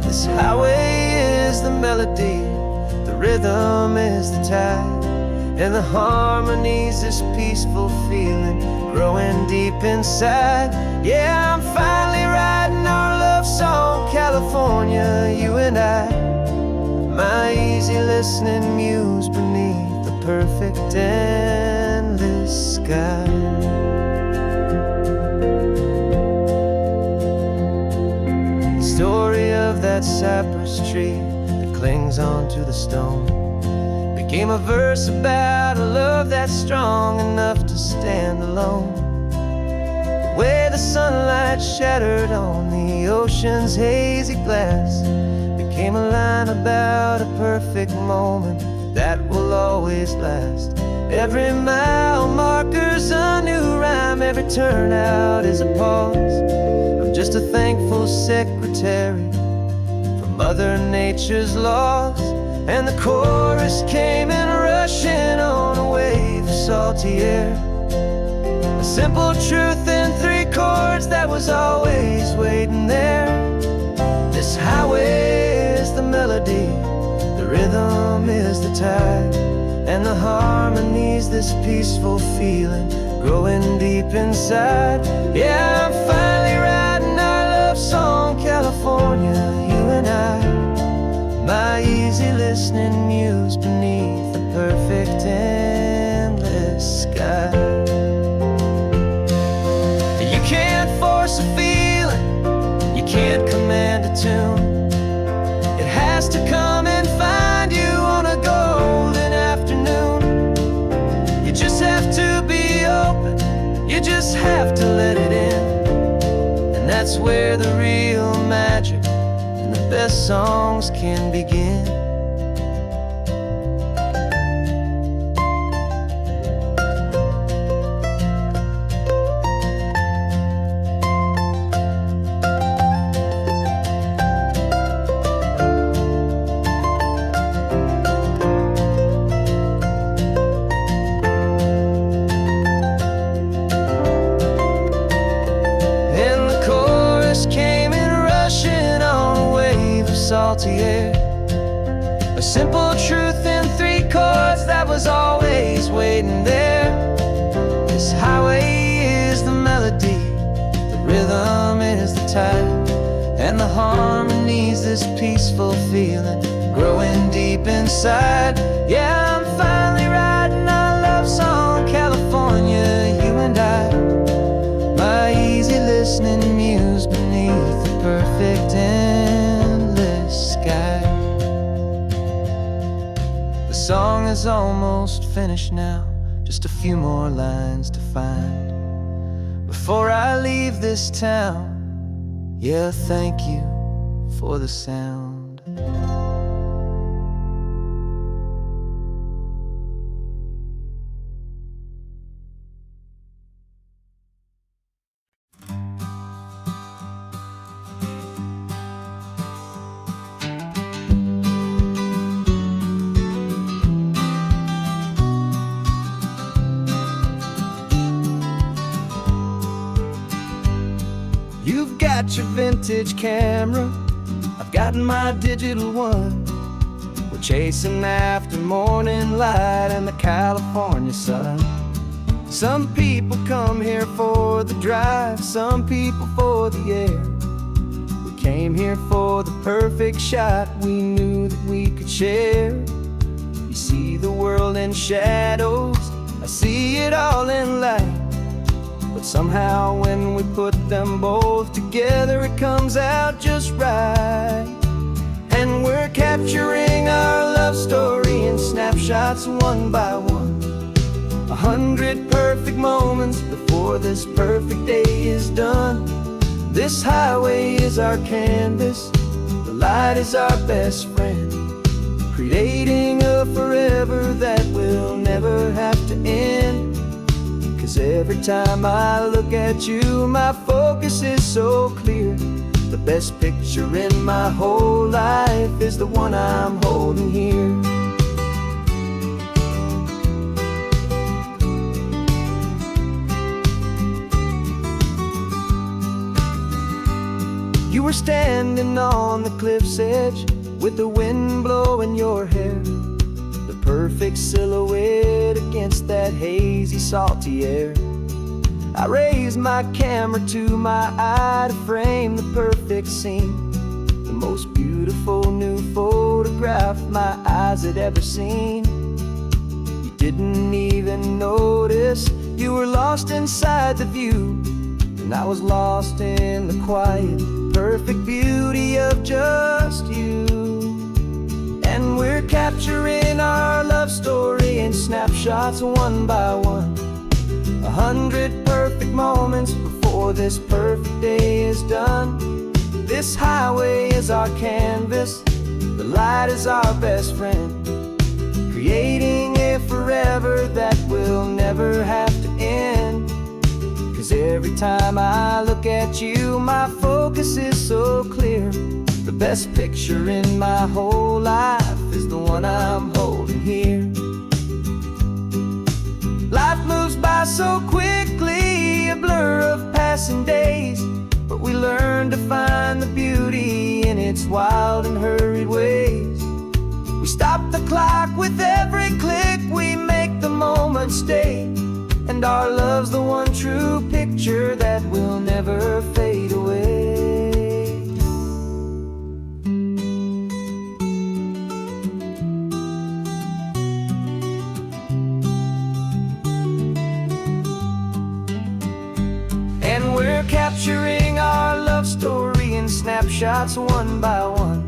This highway is the melody, the rhythm is the tide, and the harmony's this peaceful feeling growing deep inside. Yeah, I'm finally writing our love song, California, you and I, my easy listening muse beneath the perfect endless sky. The story of that cypress tree that clings onto the stone became a verse about a love that's strong enough to stand alone. The way the sunlight shattered on the ocean's hazy glass became a line about a perfect moment that will always last. Every mile marker's a new rhyme, every turnout is a pause. I'm just a thankful secretary for Mother Nature's laws. And the chorus came in rushing on a wave of salty air, a simple truth in three chords that was always waiting there. This highway is the melody, the rhythm is the tide, and the harmony's this peaceful feeling growing deep inside. Yeah, I'm finally writing our love song, California, you and I, my easy listening muse beneath the perfect endless sky. You can't force a feeling, you can't command a tune. It has to come and find you on a golden afternoon. You just have to be open, you just have to let it in. And that's where the real magic and the best songs can begin. Salty air, a simple truth in three chords that was always waiting there. this peaceful feeling growing deep inside. Yeah, I'm finally writing our love song, California, you and I. My easy listening muse beneath the perfect endless sky. The song is almost finished now, just a few more lines to find before I leave this town. Yeah, thank you for the sound. You've got your vintage camera, I've got my digital one. We're chasing after morning light and the California sun. Some people come here for the drive, some people for the air. We came here for the perfect shot we knew that we could share. You see the world in shadows, I see it all in light. But somehow when we put them both together, it comes out just right. And we're capturing our love story in snapshots one by one. 100 perfect moments before this perfect day is done. This highway is our canvas, the light is our best friend, creating a forever that will never have to end. 'Cause every time I look at you, my focus is so clear. The best picture in my whole life is the one I'm holding here. You were standing on the cliff's edge with the wind blowing your hair, the perfect silhouette against that hazy, salty air. I raised my camera to my eye to frame the perfect scene, the most beautiful new photograph my eyes had ever seen. You didn't even notice you were lost inside the view, and I was lost in the quiet, perfect beauty of just you. And we're capturing our love story in snapshots one by one. 100 perfect moments before this perfect day is done. This highway is our canvas, the light is our best friend, creating a forever that will never have to end. 'Cause every time I look at you, my focus is so clear. The best picture in my whole life is the one I'm holding here. Life moves by so quickly, a blur of passing days, but we learn to find the beauty in its wild and hurried ways. We stop the clock with every click, we make the moment stay, and our love's the one true picture that will never fade away. Capturing our love story in snapshots one by one.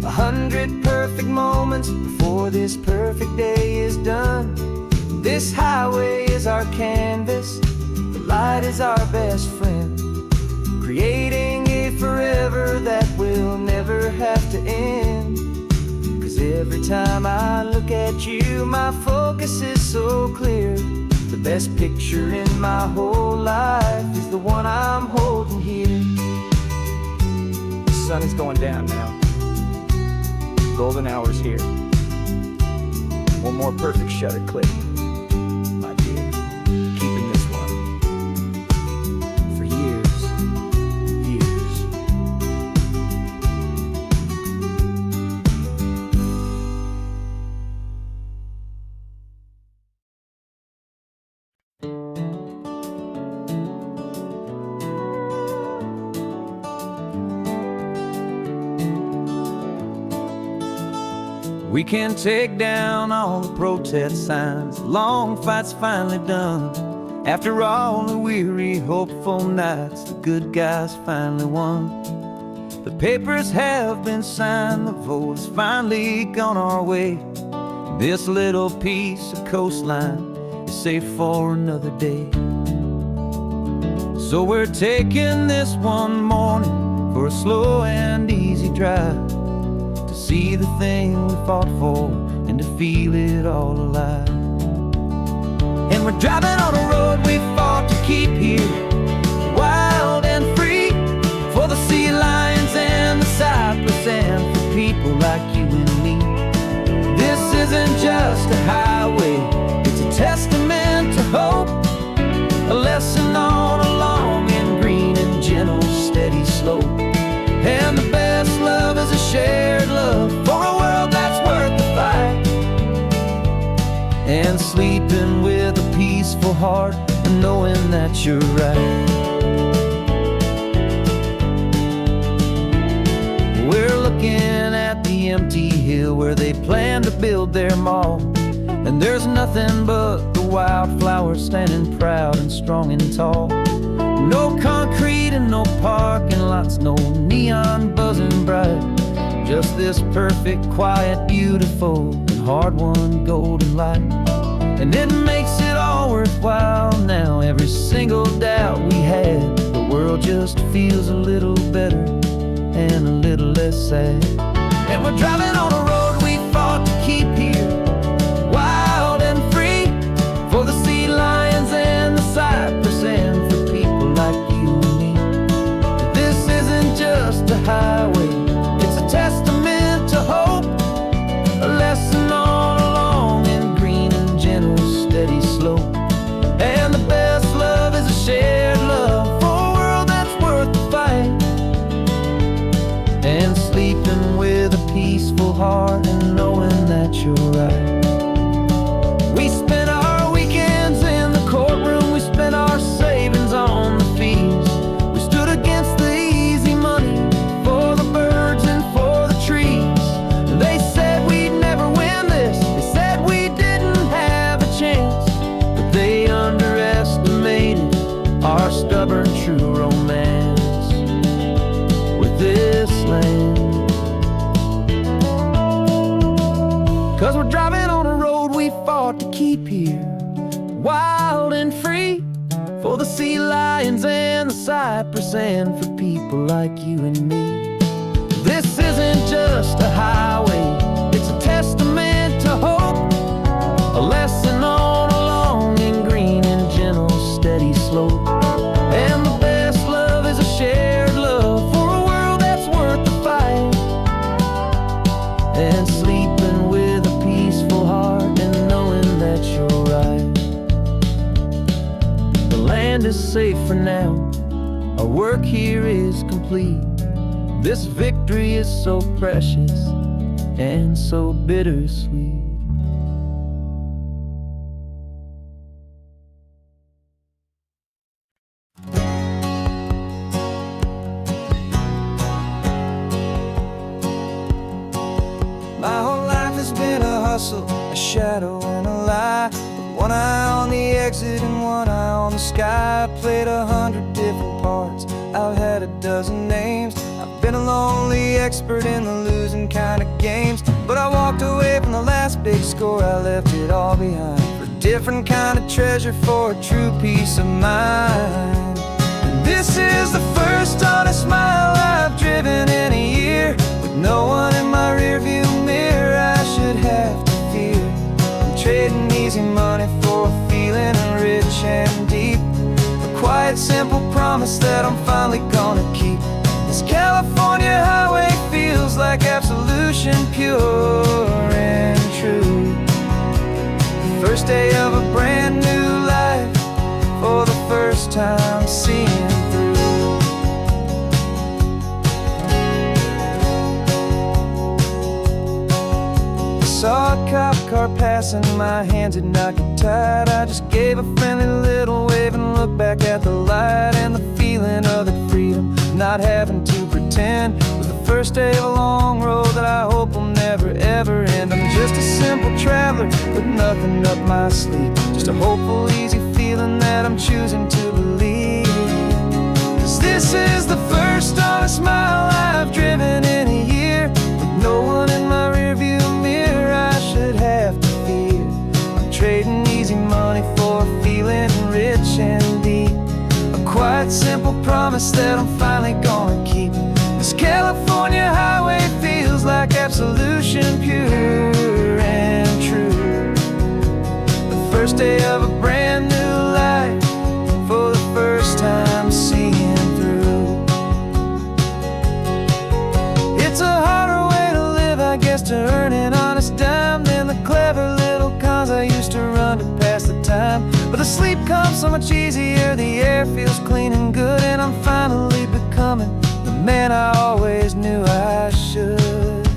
100 perfect moments before this perfect day is done. This highway is our canvas, the light is our best friend, creating a forever that will never have to end. 'Cause every time I look at you, my focus is so clear. The best picture in my whole life is the one I'm holding here. The sun is going down now. Golden hour's here. One more perfect shutter click, my dear. Keeping this one for years, years. We can take down all the protest signs. Long fight's finally done. After all the weary, hopeful nights, the good guys finally won. The papers have been signed, the vote's finally gone our way. This little piece of coastline is safe for another day. So we're taking this one morning for a slow and easy drive, to see the thing we fought for and to feel it all alive. And we're driving on a road we fought to keep here, wild and free, for the sea lions and the cypress and for people like you and me. This isn't just a highway, it's a testament to hope, a lesson on a long and green and gentle steady slope. And the best love is a shared love for a world that's worth the fight, and sleeping with a peaceful heart and knowing that you're right. We're looking at the empty hill where they plan to build their mall, and there's nothing but the wildflowers standing proud and strong and tall. No concrete and no parking lots, no neon buzzing bright, just this perfect, quiet, beautiful, and hard-won golden light. And it makes it all worthwhile now. Every single doubt we had, the world just feels a little better and a little less sad. And we're driving on a road we fought to keep here, wild and free, for the sea lions and the cypress and for people like you and me. This isn't just a highway, it's a testament to hope, a lesson on a long and green and gentle steady slope. And the best love is a shared love for a world that's worth the fight, and sleeping with a peaceful heart and knowing that you're right. We spent our weekends in the courtroom, we spent our savings on the fees. We stood against the easy money for the birds and for the trees. They said we'd never win this, they said we didn't have a chance, but they underestimated our stubborn true romance with this land. 'Cause we're driving on a road we fought to keep here, wild and free, for the sea lions and the cypress and for people like you and me. This isn't just a highway, it's a testament to hope, a lesson on a long and green and gentle steady slope. And the best love is a shared love for a world that's worth the fight, and sleeping with a peaceful heart and knowing that you're right. The land is safe for now, our work here is complete. This victory is so precious and so bittersweet. My whole life has been a hustle, a shadow and a lie, with one eye on the exit and one eye on the sky. I played 100 different parts, I've had a dozen names. I've been a lonely expert in the losing kind of games, but I walked away from the last big score, I left it all behind for a different kind of treasure, for a true peace of mind. And this is the first honest mile I've driven in a year, with no one in my rearview mirror I should have to fear. I'm trading easy money for a feeling rich and deep, a quiet simple promise that I'm finally gonna keep. This California highway feels like absolution, pure and true. The first day of a brand new life, for the first time seeing through. Saw a cop car passing, my hands had not get tied. I just gave a friendly little wave and looked back at the light, and the feeling of the freedom, not having to pretend, was the first day of a long road that I hope will never ever end. I'm just a simple traveler with nothing up my sleeve, just a hopeful, easy feeling that I'm choosing to believe. 'Cause this is the first honest mile I've driven in a year, with no one in my rearview mirror I should have to fear. I'm trading easy money for a feeling rich and deep, a quiet, simple promise that I'm finally gonna keep. This California highway feels like absolution, pure and true. The first day of a brand new life, for the first time seeing through. It's a harder way to live, I guess, to earn an honest dime than the clever little cons I used to run to pass the time. But the sleep comes so much easier, the air feels clean and good, and I'm finally becoming the man I always knew I should.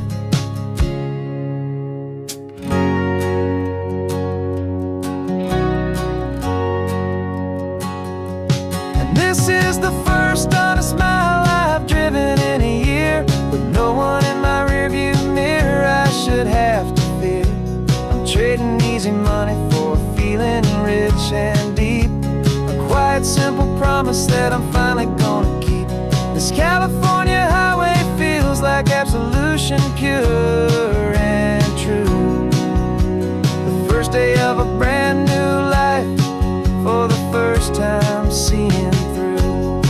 And this is the first honest mile I've driven in a year, with no one in my rearview mirror I should have to fear. I'm trading easy money for a feeling rich and deep, a quiet, simple promise that I'm finally gonna keep. This California highway feels like absolution, pure and true. The first day of a brand new life, for the first time seeing through.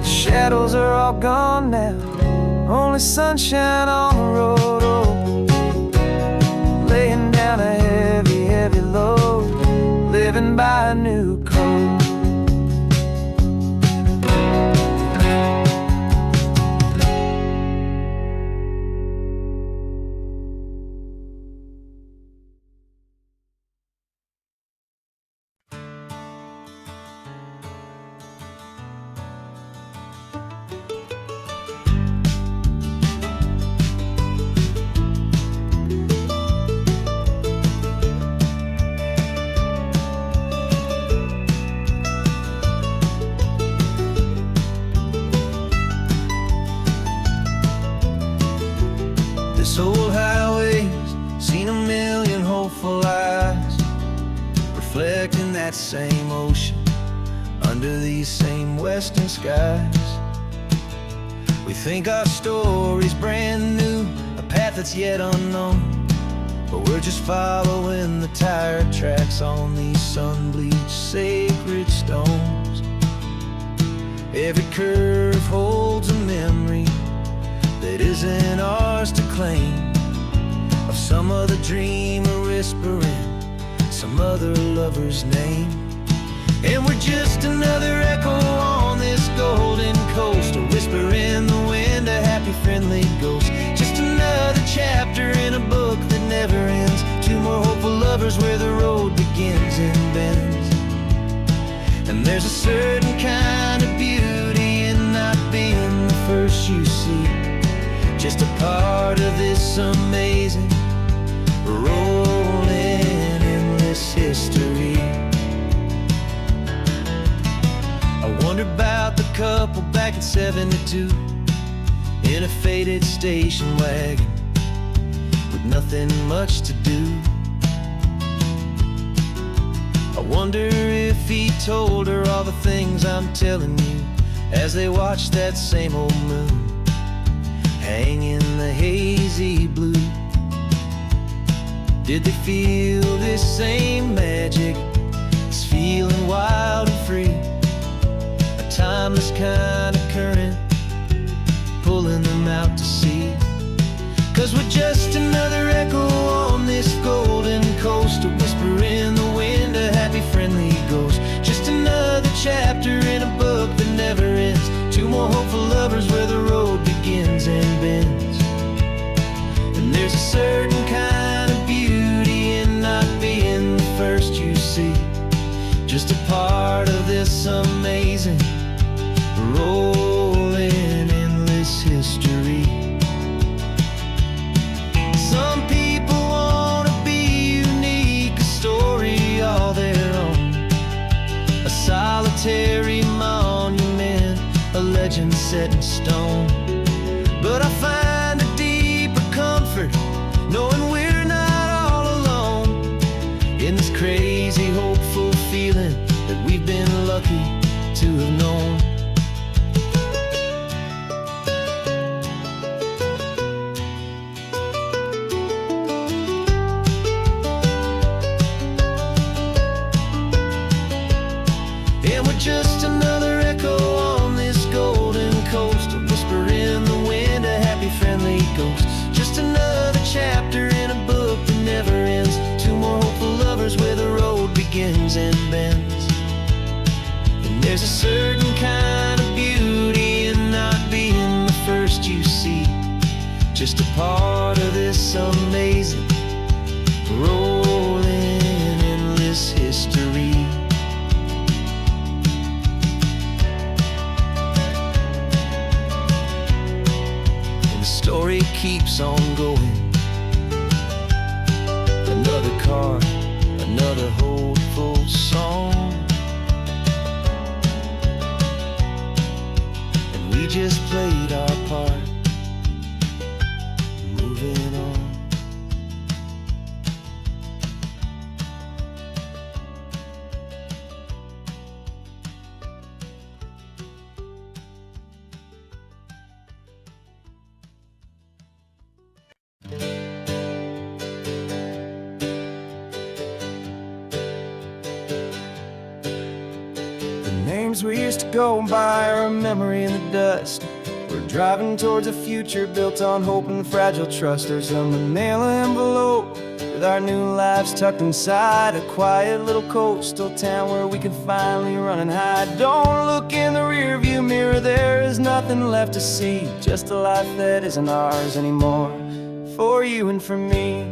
The shadows are all gone now, only sunshine on the road. Oh, laying down a heavy, heavy load, living by a new code. This old highway's seen a million hopeful eyes, reflecting that same ocean under these same western skies. We think our story's brand new, a path that's yet unknown, but we're just following the tire tracks on these sun-bleached sacred stones. Every curve holds a memory that isn't ours to claim, of some other dreamer whispering some other lover's name. And we're just another echo on this golden coast, a whisper in the wind, a happy friendly ghost. Just another chapter in a book that never ends, two more hopeful lovers where the road begins and bends. And there's a certain kind of beauty in not being the first you see, just a part of this amazing, rolling, endless history. I wonder about the couple back in '72, in a faded station wagon, with nothing much to do. I wonder if he told her all the things I'm telling you, as they watched that same old moon hang in the hazy blue. Did they feel this same magic, this feeling wild and free, a timeless kind of current pulling them out to sea? 'Cause we're just another echo on this golden coast, a whisper in the wind, a happy friendly ghost. Just another chapter in a book that never ends, two more hopeful lovers where the road begins and bends. And there's a certain kind of beauty in not being the first you see, just a part of this amazing, rolling, endless history. Some people wanna be unique, a story all their own, a solitary monument, a legend set in stone. But I find a deeper comfort knowing we're not all alone in this crazy, hopeful feeling that we've been lucky to have known. And we're just another echo on this golden coast, a whisper in the wind, a happy, friendly ghost. Just another chapter in a book that never ends. Two more hopeful lovers where the road begins and bends. And there's a certain kind of beauty in not being the first you see, just a part of this amazing, rolling, endless history. Story keeps on going. Another card, another hopeful song, and we just played our part, moving on. Names we used to go by are a memory in the dust. We're driving towards a future built on hope and fragile trust. There's a manila envelope with our new lives tucked inside, a quiet little coastal town where we can finally run and hide. Don't look in the rearview mirror, there is nothing left to see, just a life that isn't ours anymore, for you and for me.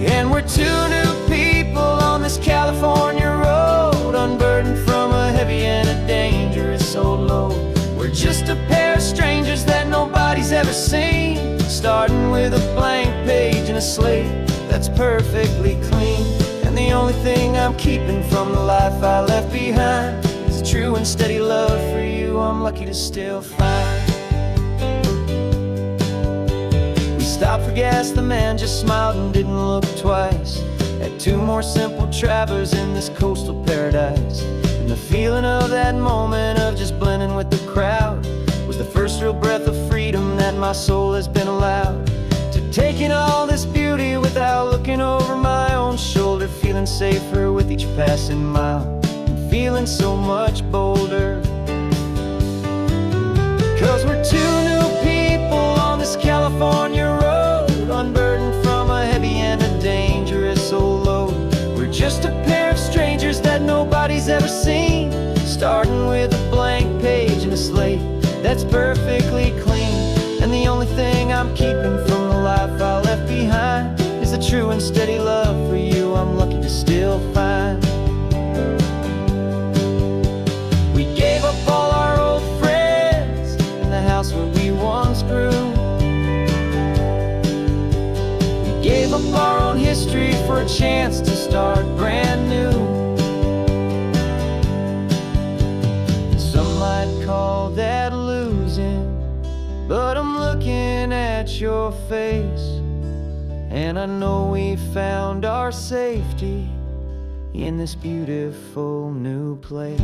And we're two new people on this California road, unburdened from a heavy and a dangerous old load. We're just a pair of strangers that nobody's ever seen, starting with a blank page and a slate that's perfectly clean. And the only thing I'm keeping from the life I left behind is a true and steady love for you I'm lucky to still find. Stopped for gas, the man just smiled and didn't look twice. Had two more simple travelers in this coastal paradise. And the feeling of that moment of just blending with the crowd was the first real breath of freedom that my soul has been allowed to take in all this beauty without looking over my own shoulder, feeling safer with each passing mile and feeling so much bolder. 'Cause we're two new people on this California road, unburdened from a heavy and a dangerous old load. We're just a pair of strangers that nobody's ever seen, starting with a blank page and a slate that's perfectly clean. And the only thing I'm keeping from the life I left behind is the true and steady love for you I'm lucky to still find. We gave up all our old friends in the house where we once grew. Gave up our own history for a chance to start brand new. Some might call that losing, but I'm looking at your face, and I know we found our safety in this beautiful new place.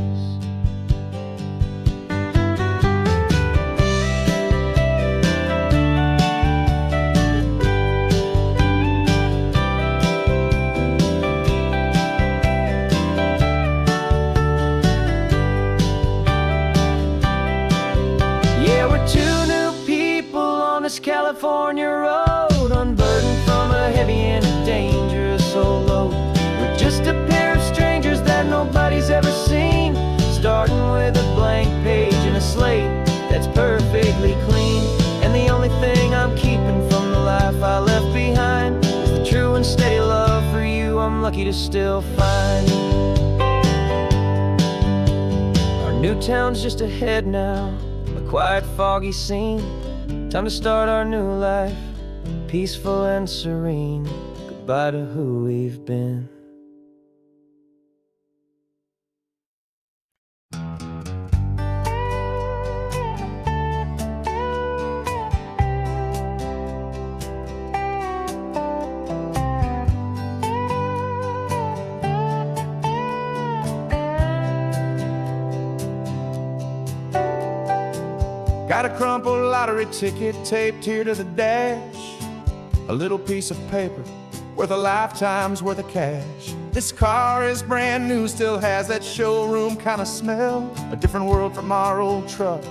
This California road, unburdened from a heavy and a dangerous old load. We're just a pair of strangers that nobody's ever seen, starting with a blank page and a slate that's perfectly clean. And the only thing I'm keeping from the life I left behind is the true and steady love for you I'm lucky to still find. Our new town's just ahead now, a quiet, foggy scene. Time to start our new life, peaceful and serene. Goodbye to who we've been.
got a crumpled lottery ticket taped here to the dash, a little piece of paper worth a lifetime's worth of cash. This car is brand new, still has that showroom kind of smell, a different world from our old truck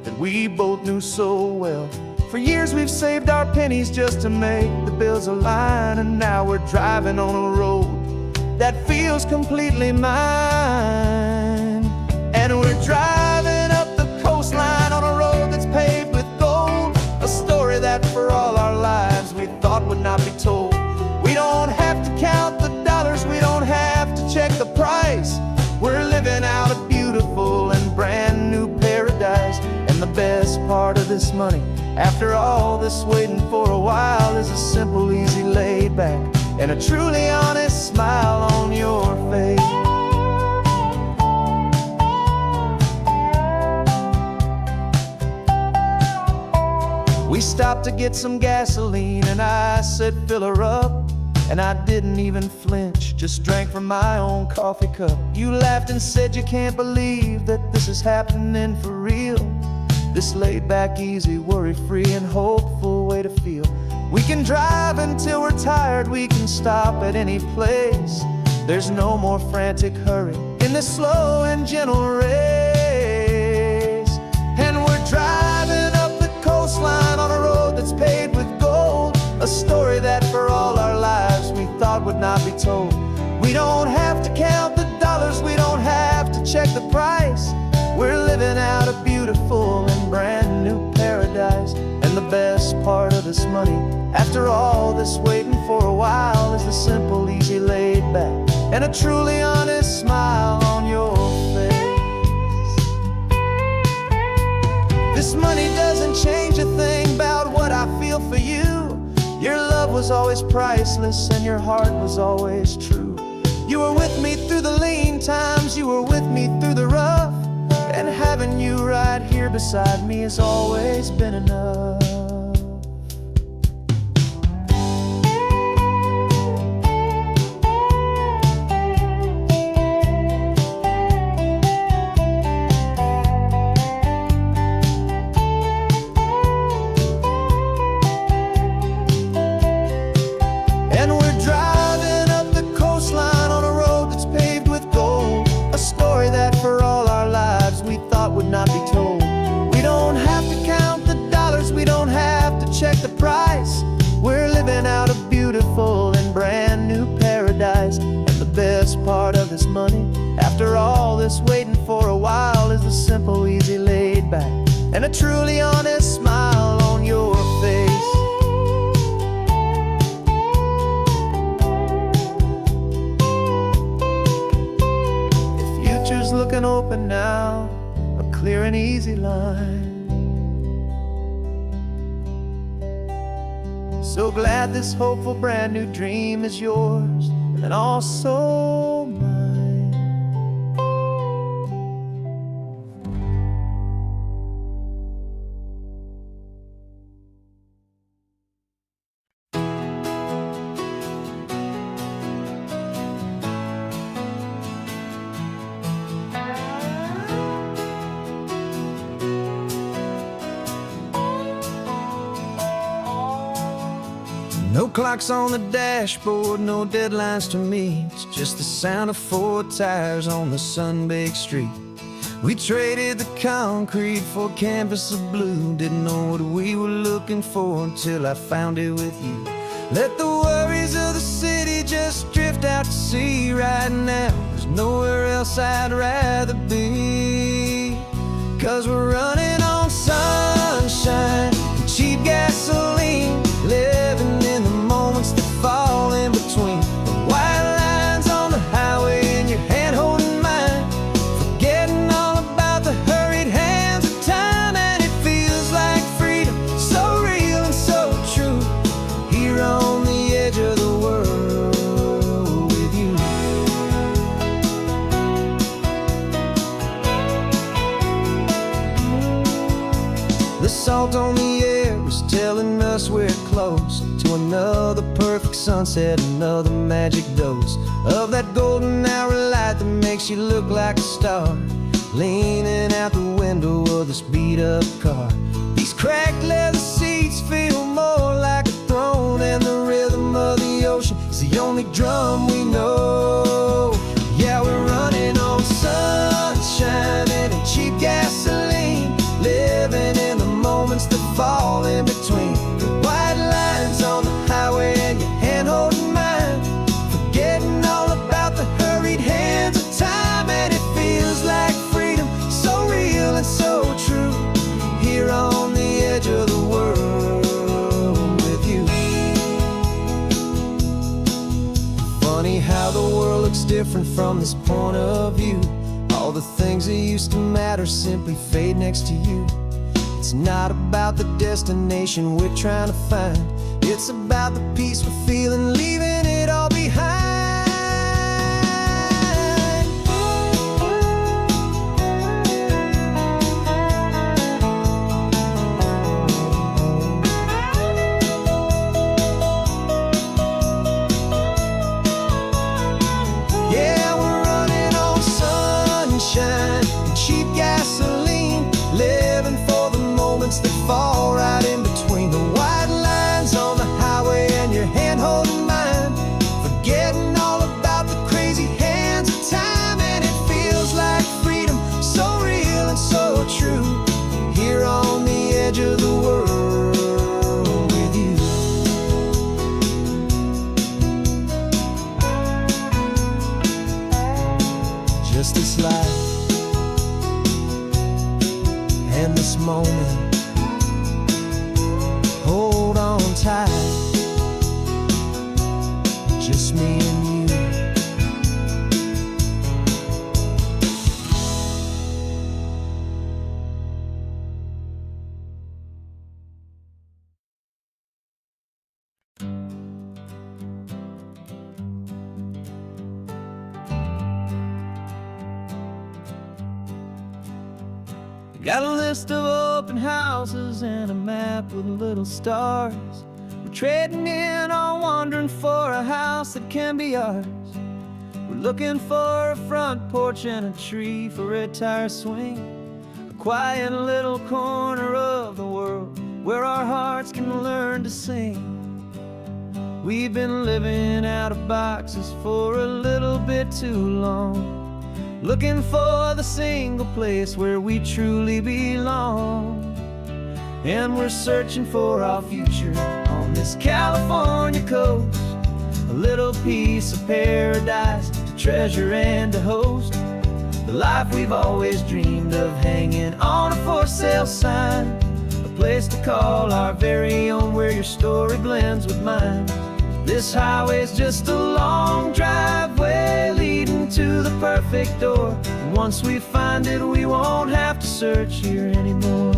that we both knew so well. For years we've saved our pennies just to make the bills align, and now we're driving on a road that feels completely mine. And we're driving up the coastline on a road that's paved with gold, a story that for all our lives we thought would not be told. We don't have to count the dollars, we don't have to check the price. We're living out a beautiful and brand new paradise. And the best part of this money, after all this waiting for a while, is a simple, easy, laid back, and a truly honest smile on your face. We stopped to get some gasoline, and I said, fill her up. And I didn't even flinch, just drank from my own coffee cup. You laughed and said you can't believe that this is happening for real. This laid back, easy, worry-free and hopeful way to feel. We can drive until we're tired, we can stop at any place. There's no more frantic hurry in this slow and gentle race. And we're driving up the coastline on a road that's paved with gold, a story that for all our lives we thought would not be told. We don't have to count the dollars, we don't have to check the price. We're living out a beautiful and brand new paradise. And the best part of this money, after all this waiting for a while, is the simple, easy, laid back, and a truly honest smile on your face. This money doesn't change a thing about what I feel for you. Your love was always priceless and your heart was always true. You were with me through the lean times, you were with me through the rough, and having you right here beside me has always been enough. Not be told. We don't have to count the dollars, we don't have to check the price. We're living out a beautiful and brand new paradise. And the best part of this money, after all this waiting for a while, is the simple, easy, laid back, and a truly honest smile on your face. The future's looking open now, clear and easy line. So glad this hopeful brand new dream is yours and also mine. No clocks on the dashboard, no deadlines to meet, just the sound of 4 tires on the sun-baked street. We traded the concrete for a canvas of blue, didn't know what we were looking for until I found it with you. Let the worries of the city just drift out to sea right now. There's nowhere else I'd rather be, 'cause we're running on sunshine and cheap gasoline, living in the moments that fall in between the white lines on the highway and your hand holding mine, forgetting all about the hurried hands of time. And it feels like freedom, so real and so true, here on the edge of the world with you. The salt on the air is telling us we're close to another perfect sunset, another magic dose of that golden hour light that makes you look like a star. leaning out the window of this beat-up car. These cracked leather seats feel more like a throne, and the rhythm of the ocean is the only drum we know. Yeah, we're running on sunshine and cheap gasoline, living in the moments that fall in between the white lines on the highway and your hand holding mine, forgetting all about the hurried hands of time. And it feels like freedom, so real and so true, here on the edge of the world with you. Funny how the world looks different from this point of view. All the things that used to matter simply fade next to you. It's not about the destination we're trying to find, it's about the peace we're feeling, leaving it all behind. Yeah, we're running on sunshine and cheap gasoline, living for the moments that fall right in between the white lines on the highway and your hand holding mine, forgetting all about the crazy hands of time. And it feels like freedom, so real and so true, here on the edge of the world with you. Just this life and this moment, hold on tight, just me and you. Got a list of open houses and a map with little stars. We're trading in on wandering for a house that can be ours. We're looking for a front porch and a tree for a tire swing, a quiet little corner of the world where our hearts can learn to sing. We've been living out of boxes for a little bit too long, looking for the single place where we truly belong. And we're searching for our future on this California coast, a little piece of paradise to treasure and to host, the life we've always dreamed of, hanging on a for sale sign, a place to call our very own, where your story blends with mine. This highway's just a long driveway leading to the perfect door, and once we find it, we won't have to search here anymore.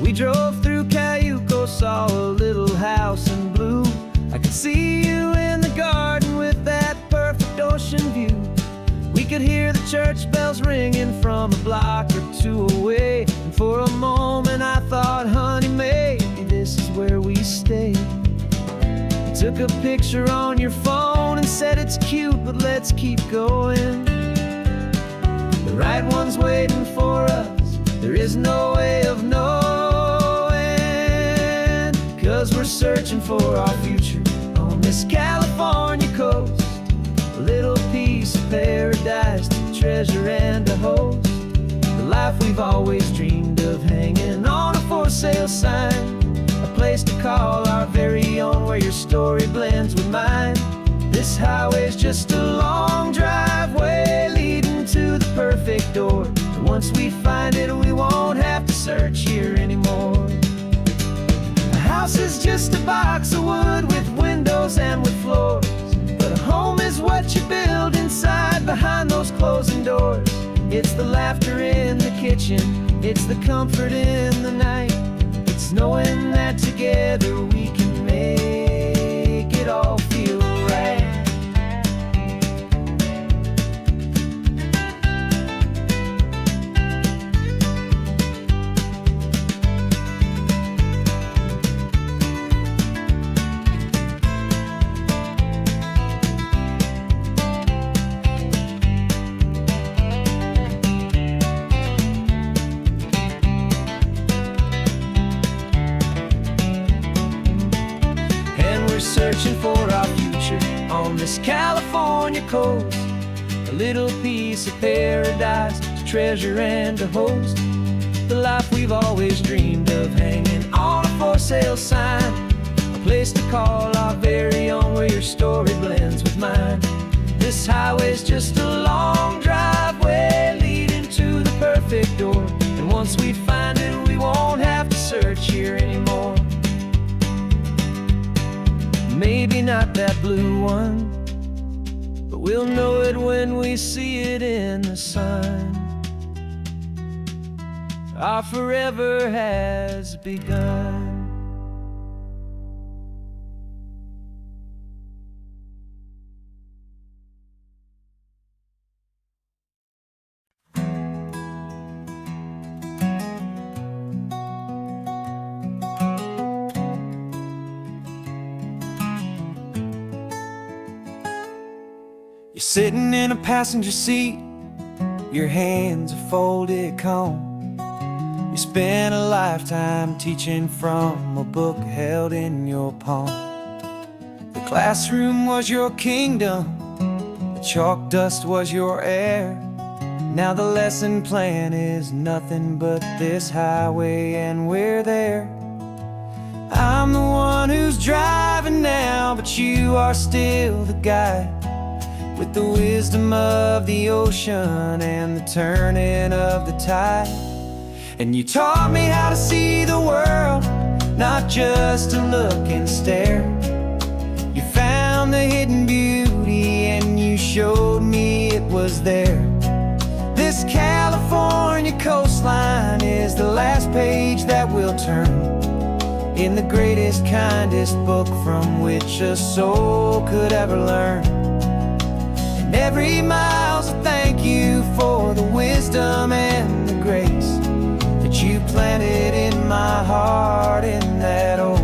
We drove through Cayuco, saw a little house in blue. I could see you in the garden with that perfect ocean view. We could hear the church bells ringing from a block or two away, and for a moment I thought, honey, maybe this is where we stay. You took a picture on your phone and said it's cute, but let's keep going. The right one's waiting for us, there is no way of knowing, 'cause we're searching for our future on this California coast, a little piece of paradise to treasure and to host, the life we've always dreamed of, hanging on a for sale sign, a place to call our very own, where your story blends with mine. This highway's just a long driveway leading to the perfect door, and once we find it, we won't have to search here anymore. A house is just a box of wood with windows and with floors, but a home is what you build inside behind those closing doors. It's the laughter in the kitchen, it's the comfort in the night, it's knowing that together we can make it all feel right.
searching for our future on this California coast. A little piece of paradise to treasure and to host. The life we've always dreamed of, hanging on a for sale sign. A place to call our very own, where your story blends with mine. This highway's just a long driveway leading to the perfect door. And once we find it, we won't have to search here anymore. Maybe not that blue one, but we'll know it when we see it in the sun. Our forever has begun. You're sitting in a passenger seat, your hands are folded calm. You spent a lifetime teaching from a book held in your palm. The classroom was your kingdom, the chalk dust was your air. Now the lesson plan is nothing but this highway, and we're there. I'm the one who's driving now, but you are still the guide, with the wisdom of the ocean and the turning of the tide. And you taught me how to see the world, not just to look and stare. You found the hidden beauty and you showed me it was there. This California coastline is the last page that we'll turn in the greatest, kindest book from which a soul could ever learn. And every mile's a thank you for the wisdom and the grace that you planted in my heart, in that old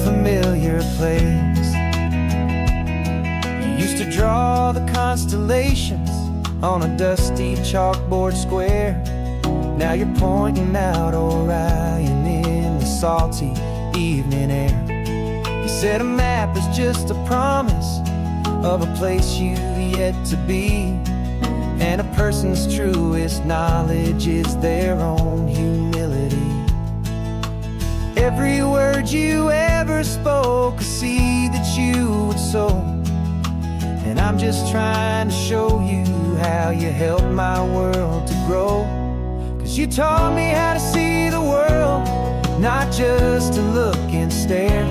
familiar place. You used to draw the constellations on a dusty chalkboard square. Now you're pointing out Orion in the salty evening air. You said a map is just a promise of a place you've yet to be, and a person's truest knowledge is their own humility. Every word you ever spoke, a seed that you would sow, and I'm just trying to show you how you helped my world to grow. 'Cause you taught me how to see the world, not just to look and stare.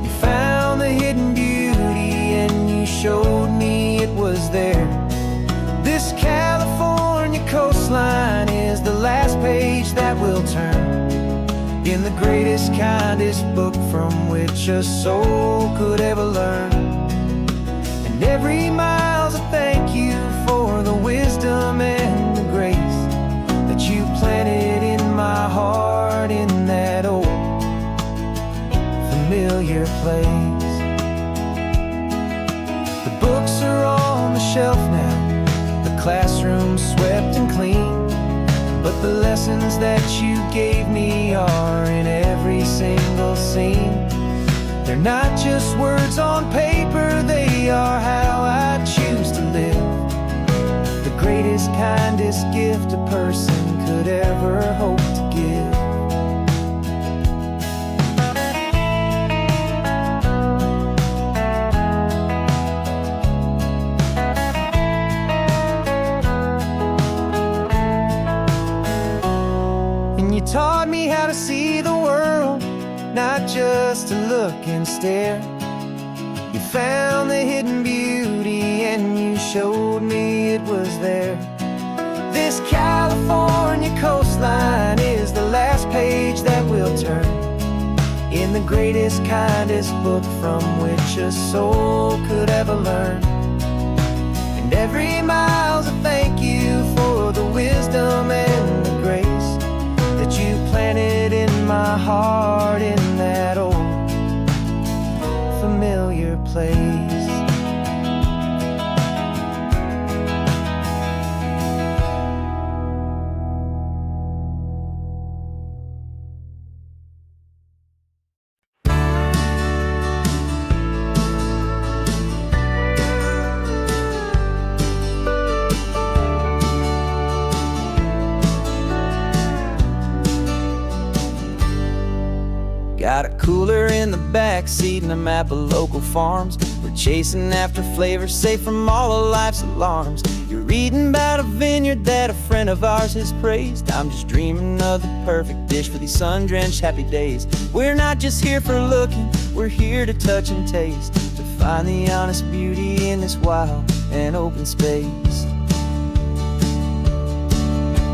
You found the hidden beauty and you showed me it was there. This California coastline is the last page that we'll turn in the greatest, kindest book from which a soul could ever learn. And every mile's a thank you for the wisdom and the grace that you planted in my heart, in that old familiar place. The books are on the shelf now, classroom swept and clean, but the lessons that you gave me are in every single scene. They're not just words on paper, they are how I choose to live. The greatest, kindest gift a person could ever hope to give. You taught me how to see the world, not just to look and stare. You found the hidden beauty and you showed me it was there. This California coastline is the last page that we'll turn in the greatest, kindest book from which a soul could ever learn. And every mile's a thank you for the wisdom and the grace that you planted in my heart, in that old familiar place. backseat and a map of local farms. We're chasing after flavors safe from all of life's alarms. You're reading about a vineyard that a friend of ours has praised. I'm just dreaming of the perfect dish for these sun-drenched happy days. We're not just here for looking, we're here to touch and taste, to find the honest beauty in this wild and open space.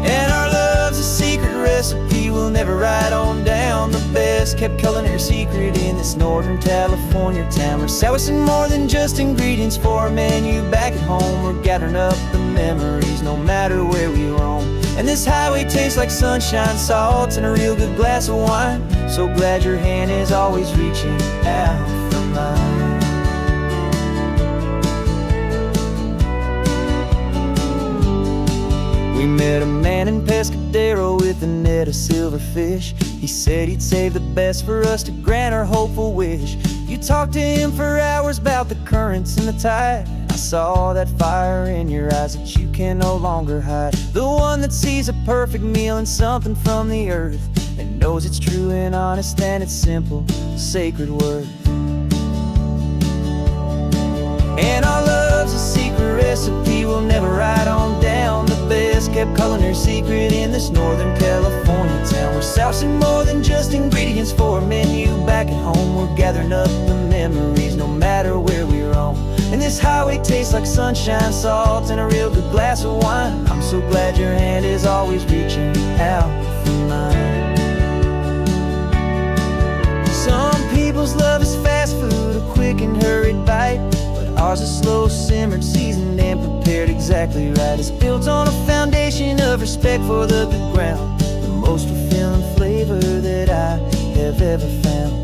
And our love's a secret recipe we'll never write on down. The best kept culinary secret in this Northern California town. We're selling more than just ingredients for a menu back at home. We're gathering up the memories no matter where we roam. And this highway tastes like sunshine, salt, and a real good glass of wine. So glad your hand is always reaching out for mine. We met a man in Pescadero with a net of silverfish. He said he'd save the best for us to grant our hopeful wish. You talked to him for hours about the currents and the tide. I saw that fire in your eyes that you can no longer hide. The one that sees a perfect meal in something from the earth, and knows it's true and honest and it's simple, sacred word. And our love's a secret recipe we'll never write on down. The best kept culinary secret in this Northern California town. We're sourcing more than just ingredients for a menu back at home. We're gathering up the memories no matter where we roam. And this highway tastes like sunshine, salt, and a real good glass of wine. I'm so glad your hand is always reaching out for mine. Some people's love is fast food, a quick and hurried bite. Ours is slow simmered, seasoned, and prepared exactly right. It's built on a foundation of respect for the good ground, the most fulfilling flavor that I have ever found.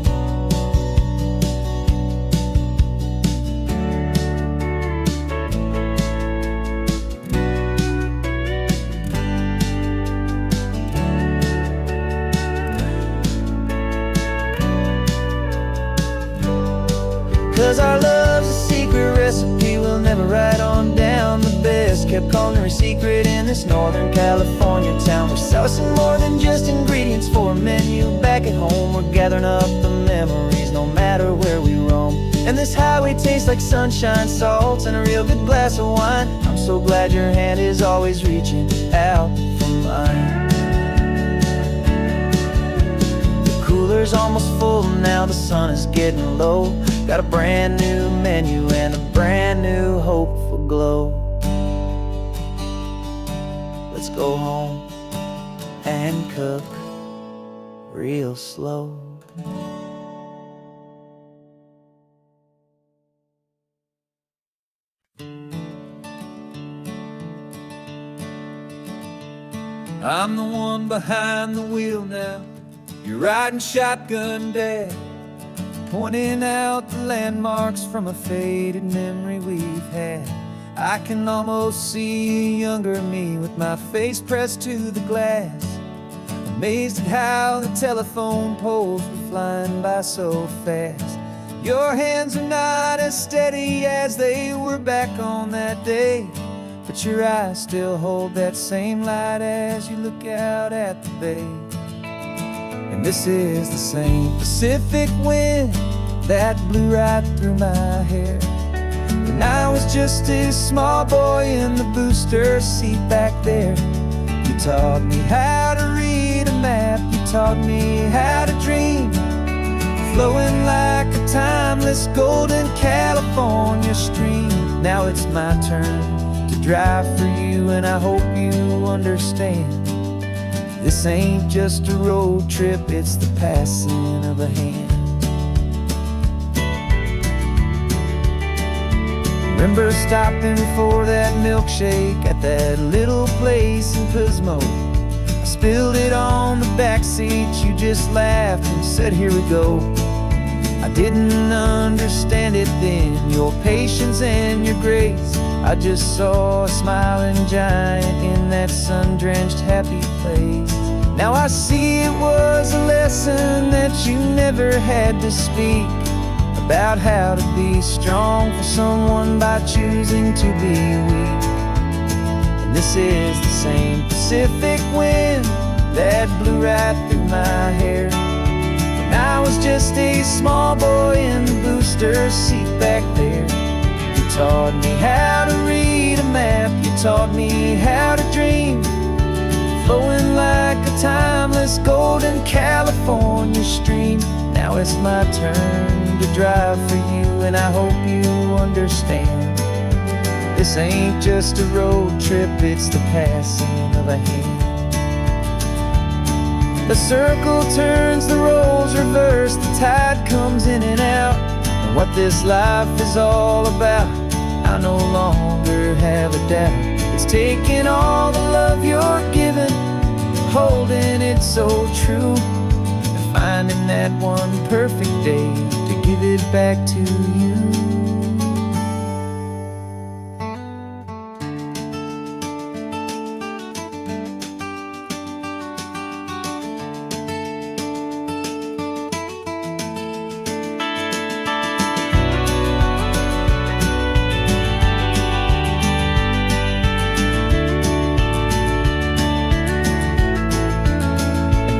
'Cause our love's a secret recipe we'll never write on down. The best kept culinary secret in this Northern California town. We're sourcing more than just ingredients for a menu back at home. We're gathering up the memories no matter where we roam. And this highway tastes like sunshine, salt, and a real good glass of wine. I'm so glad your hand is always reaching out for mine. The cooler's almost full now, the sun is getting low. Got a brand new menu and a brand new hopeful glow. Let's go home and cook real slow. I'm the one behind the wheel now. You're riding shotgun, Dad, pointing out the landmarks from a faded memory we've had. I can almost see a younger me with my face pressed to the glass, amazed at how the telephone poles were flying by so fast. Your hands are not as steady as they were back on that day, but your eyes still hold that same light as you look out at the bay. And this is the same Pacific wind that blew right through my hair when I was just a small boy in the booster seat back there. You taught me how to read a map, you taught me how to dream, flowing like a timeless golden California stream. Now it's my turn to drive for you, and I hope you understand. This ain't just a road trip, it's the passing of a hand. Remember stopping for that milkshake at that little place in Pismo? I spilled it on the backseat, you just laughed and said, here we go. I didn't understand it then, your patience and your grace. I just saw a smiling giant in that sun-drenched happy place. Now I see it was a lesson that you never had to speak, about how to be strong for someone by choosing to be weak. And this is the same Pacific wind that blew right through my hair
I was just a small boy in the booster seat back there. You taught me how to read a map, you taught me how to dream, flowing like a timeless golden California stream. Now it's my turn to drive for you, and I hope you understand. This ain't just a road trip, it's the passing of a hand. The circle turns, the roles reverse, the tide comes in and out. And what this life is all about, I no longer have a doubt. It's taking all the love you're giving, holding it so true, and finding that one perfect day to give it back to you.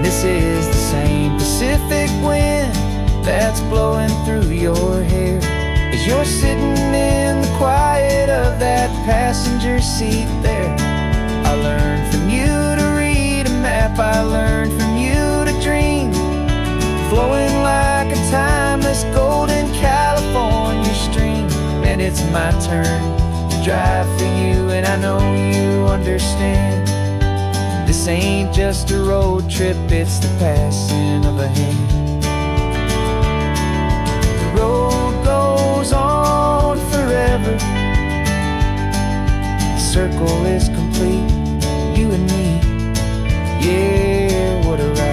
This is the same Pacific wind that's blowing through your hair as you're sitting in the quiet of that passenger seat there. I learned from you to read a map, I learned from you to dream, flowing like a timeless golden California stream. And it's my turn to drive for you, and I know you understand. This ain't just a road trip, it's the passing of a hand. The road goes on forever, the circle is complete, you and me, yeah, what a ride.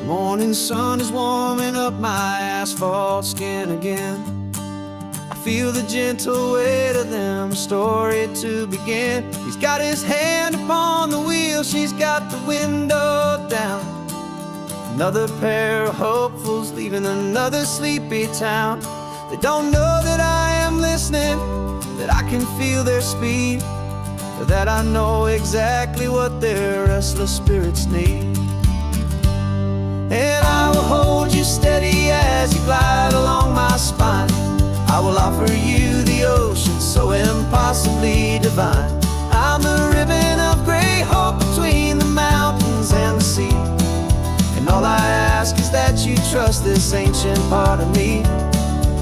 The morning sun is warming up my asphalt skin again. I feel the gentle weight of them, a story to begin. He's got his hand upon the wheel, she's got the window down. Another pair of hopefuls leaving another sleepy town. They don't know that I am listening, that I can feel their speed, or that I know exactly what their restless spirits need. And I will hold you steady as you glide along my spine. I will offer you the ocean so impossibly divine. I'm the ribbon of gray hope between the mountains and the sea. And all I ask is that you trust this ancient part of me.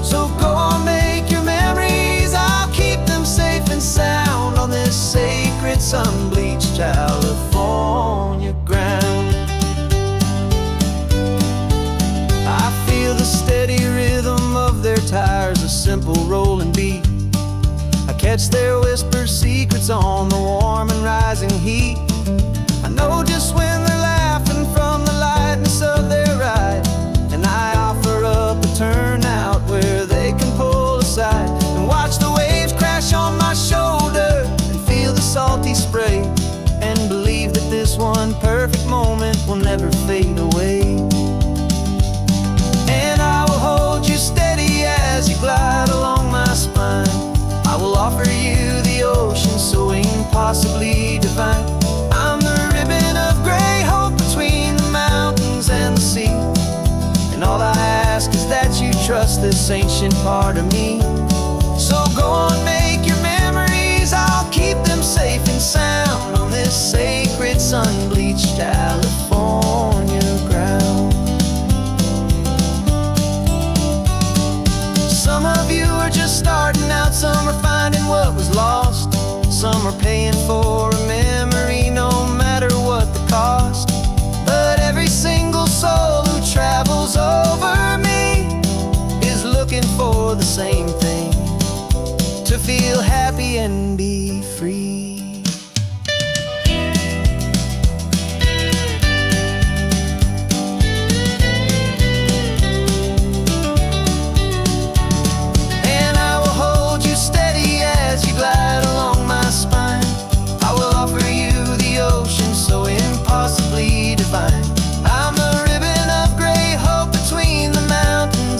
So go on, make your memories, I'll keep them safe and sound on this sacred sun-bleached California ground. The steady rhythm of their tires, a simple rolling beat. I catch their whispered secrets on the warm and rising heat. I know just when they're laughing from the lightness of their ride, and I offer up a turnout where they can pull aside and watch the waves crash on my shoulder and feel the salty spray, and believe that this one perfect moment will never fade away. And I will hold you steady as you glide along my spine. I will offer you the ocean so impossibly divine. I'm the ribbon of gray hope between the mountains and the sea. And all I ask is that you trust this ancient part of me. So go on, make your memories, I'll keep them safe and sound on this sacred sun-bleached California ground. Some of you are just starting out, some are finding what was lost, some are paying for a memory no matter what the cost. But every single soul who travels over me is looking for the same thing, to feel happy and be free. Glide along my spine. I will offer you the ocean so impossibly divine. I'm the ribbon of gray hope between the mountains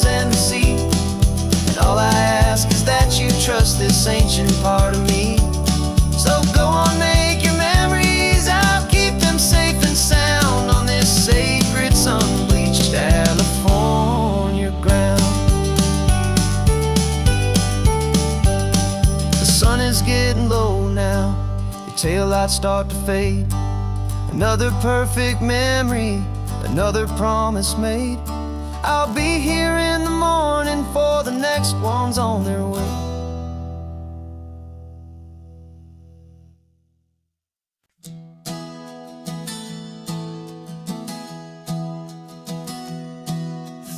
most ancient part of me. So go on, make your memories, I'll keep them safe and sound on this sacred sun-bleached California ground. The sun is getting low now, your taillights start to fade. Another perfect memory, another promise made. I'll be here in the morning for the next ones on their way.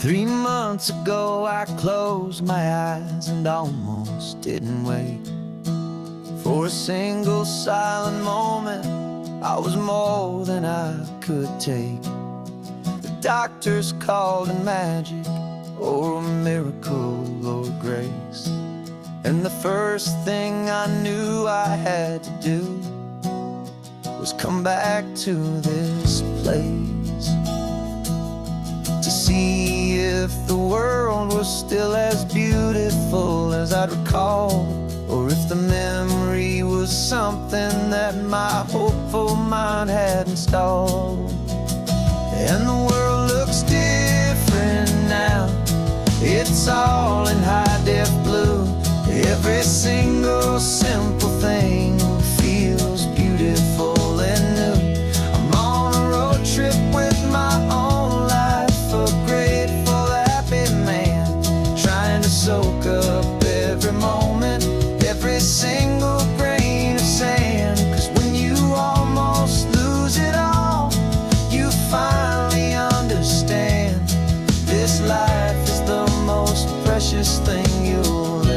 Three months ago I closed my eyes and almost didn't wait for a single silent moment. I was more than I could take. The doctors called it magic, or a miracle, or grace. And the first thing I knew I had to do was come back to this place, to see if the world was still as beautiful as I'd recall, or if the memory was something that my hopeful mind had installed. And the world looks different now, it's all in high-def blue. Every single simple thing feels beautiful and new. I'm on a road trip with my own life, a grateful, happy man, trying to soak up every moment, every single grain of sand. 'Cause when you almost lose it all, you finally understand this life is the most precious thing you'll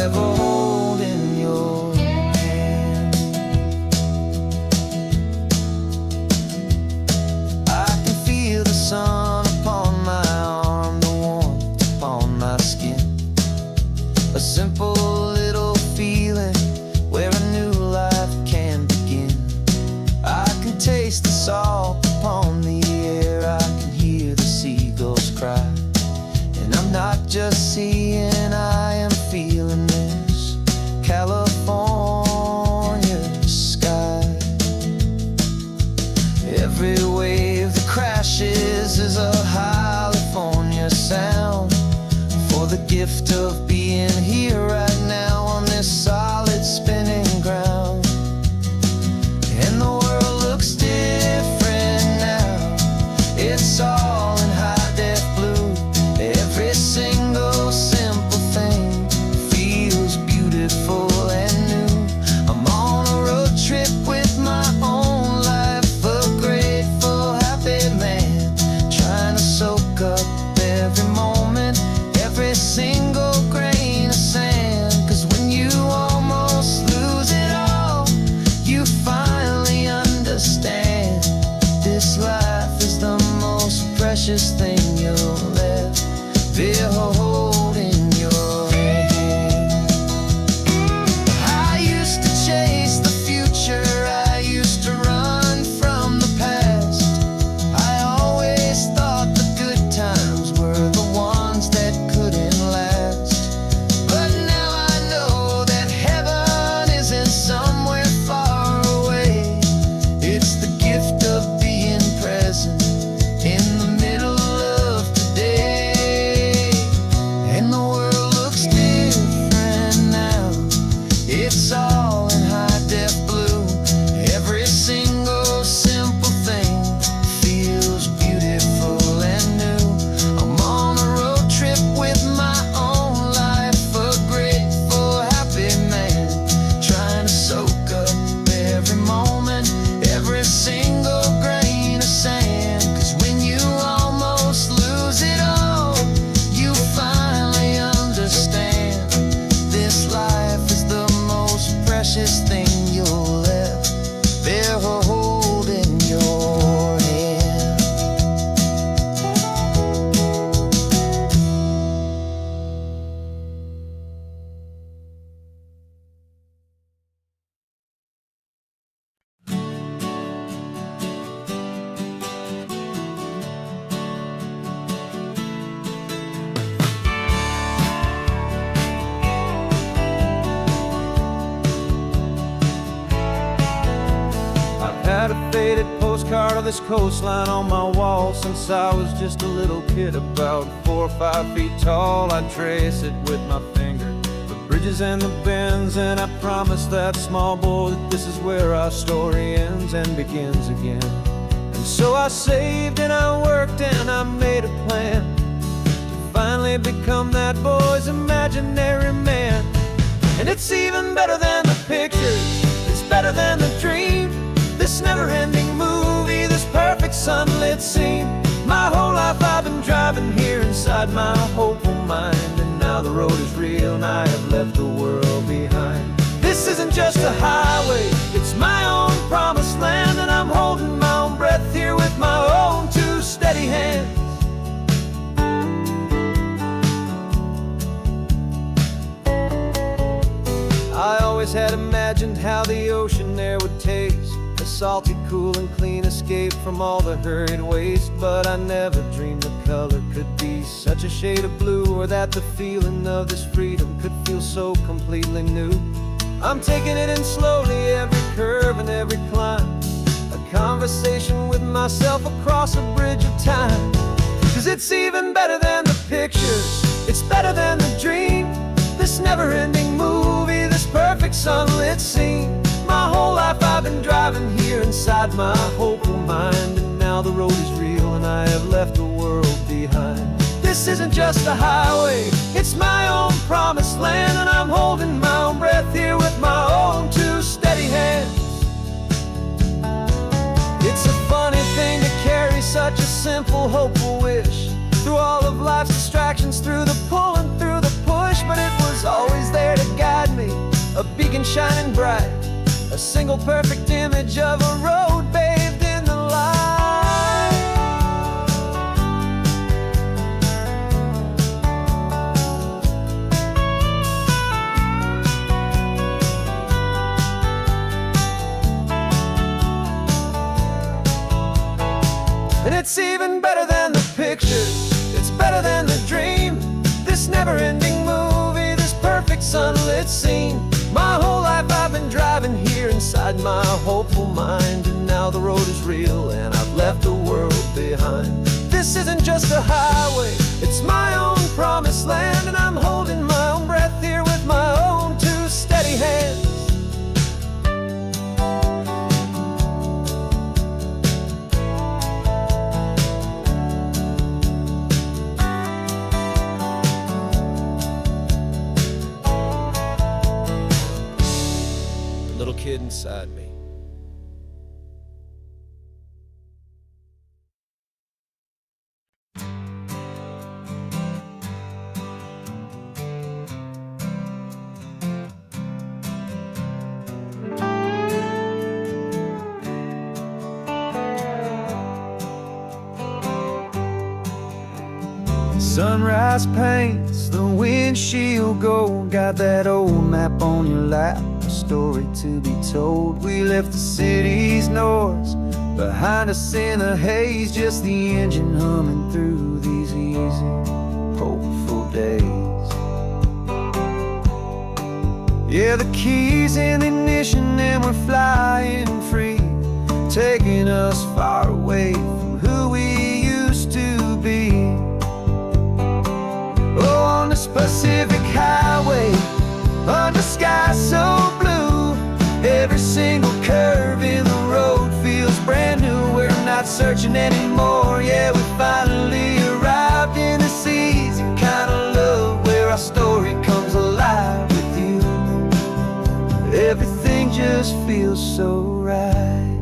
ever hold in your hand. I can feel the sun upon my arm, the warmth upon my skin, a simple little feeling where a new life can begin. I can taste the salt upon the air, I can hear the seagulls cry, and I'm not just seeing, I am feeling this California sky. Every wave that crashes is a California sound, for the gift of being here right now on this solid spinning ground. And the world looks different now, it's all in high-def blue. Every single simple thing feels beautiful and new. I'm on a road trip with my own life, a grateful, happy man, trying to soak up every moment, every single grain of sand. 'Cause when you almost lose it all, you finally understand this life is the most precious thing you'll ever hold in your hand. I used to chase the future, I used to run from the past. I always thought the good times were the ones that couldn't last. But now I know that heaven isn't somewhere far away. It's the gift of being present in the middle
faded postcard of this coastline on my wall since I was just a little kid, about 4 or 5 feet tall. I'd trace it with my finger, the bridges and the bends, and I promised that small boy that this is where our story ends and begins again. And so I saved and I worked and I made a plan to finally become that boy's imaginary man. And it's even better than the pictures, it's better than the dream, this never-ending movie, this perfect sunlit scene. My whole life I've been driving here inside my hopeful mind, and now the road is real and I have left the world behind. This isn't just a highway, it's my own promised land, and I'm holding my own breath here with my own 2 steady hands. I always had imagined how the ocean there would taste, a salty, cool and clean escape from all the hurried waste. But I never dreamed the color could be such a shade of blue, or that the feeling of this freedom could feel so completely new. I'm taking it in slowly, every curve and every climb, a conversation with myself across a bridge of time. 'Cause it's even better than the pictures, it's better than the dream, this never-ending movie, this perfect sunlit scene. My whole life I've been driving here inside my hopeful mind, and now the road is real and I have left the world behind. This isn't just a highway, it's my own promised land, and I'm holding my own breath here with my own 2 steady hands. It's a funny thing to carry such a simple, hopeful wish through all of life's distractions, through the pull and through the push, but it was always there to guide me, a beacon shining bright, a single perfect image of a road bathed in the light. And it's even better than the pictures, it's better than the dream, this never-ending movie, this perfect sunlit scene. My whole life I've been driving here inside my hopeful mind, and now the road is real and I've left the world behind. This isn't just a highway, it's my own promised land, and I'm holding my own breath here with my own 2 steady hands. Little kid inside me. Sunrise paints the windshield gold, got that old map on your lap, a story to be told. We left the city's noise behind us in the haze, just the engine humming through these easy, hopeful days. Yeah, the keys in the ignition and we're flying free, taking us far away from who we used to be. Oh, on this Pacific highway, under sky so blue, every single curve in the road feels brand new. We're not searching anymore, yeah, we finally arrived in this easy kind of love, where our story comes alive with you. Everything just feels so right.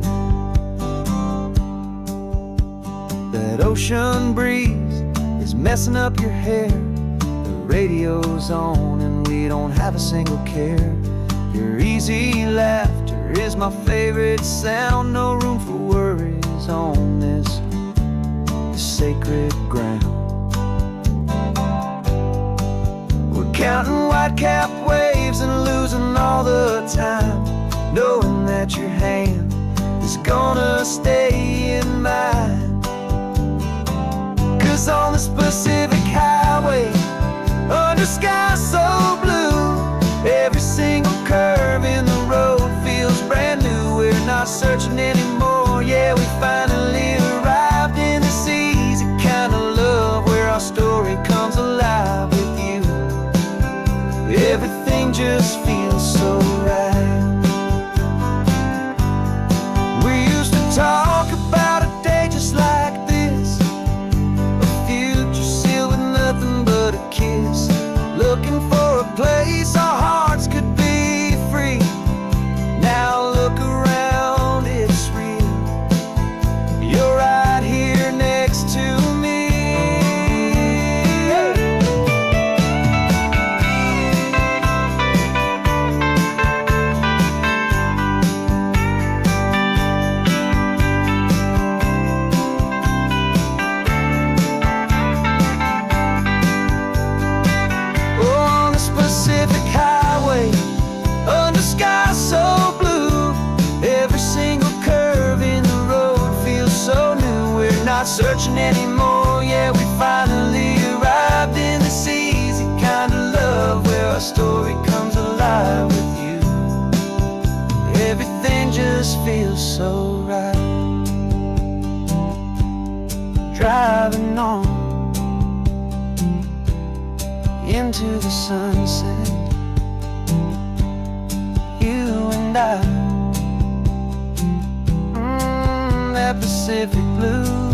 That ocean breeze is messing up your hair, radio's on and we don't have a single care. Your easy laughter is my favorite sound, no room for worries on this sacred ground. We're counting white-capped waves and losing all the time, knowing that your hand is gonna stay in mine. 'Cause on this Pacific highway, under sky so blue, every single curve in the road feels brand new. We're not searching anymore, Everything just feels so right. We used to talk about a day just like this, a future sealed with nothing but a kiss, looking for a place our hearts could be free. Now look around, it's real. You're right here next to me. On the Pacific Highway, under sky so blue, every single curve in the road feels so new. We're not searching anymore, yeah, we finally arrived in this easy kind of love where our story comes alive with you. Everything just feels so right. Driving on into the sunset, you and I, that Pacific blue.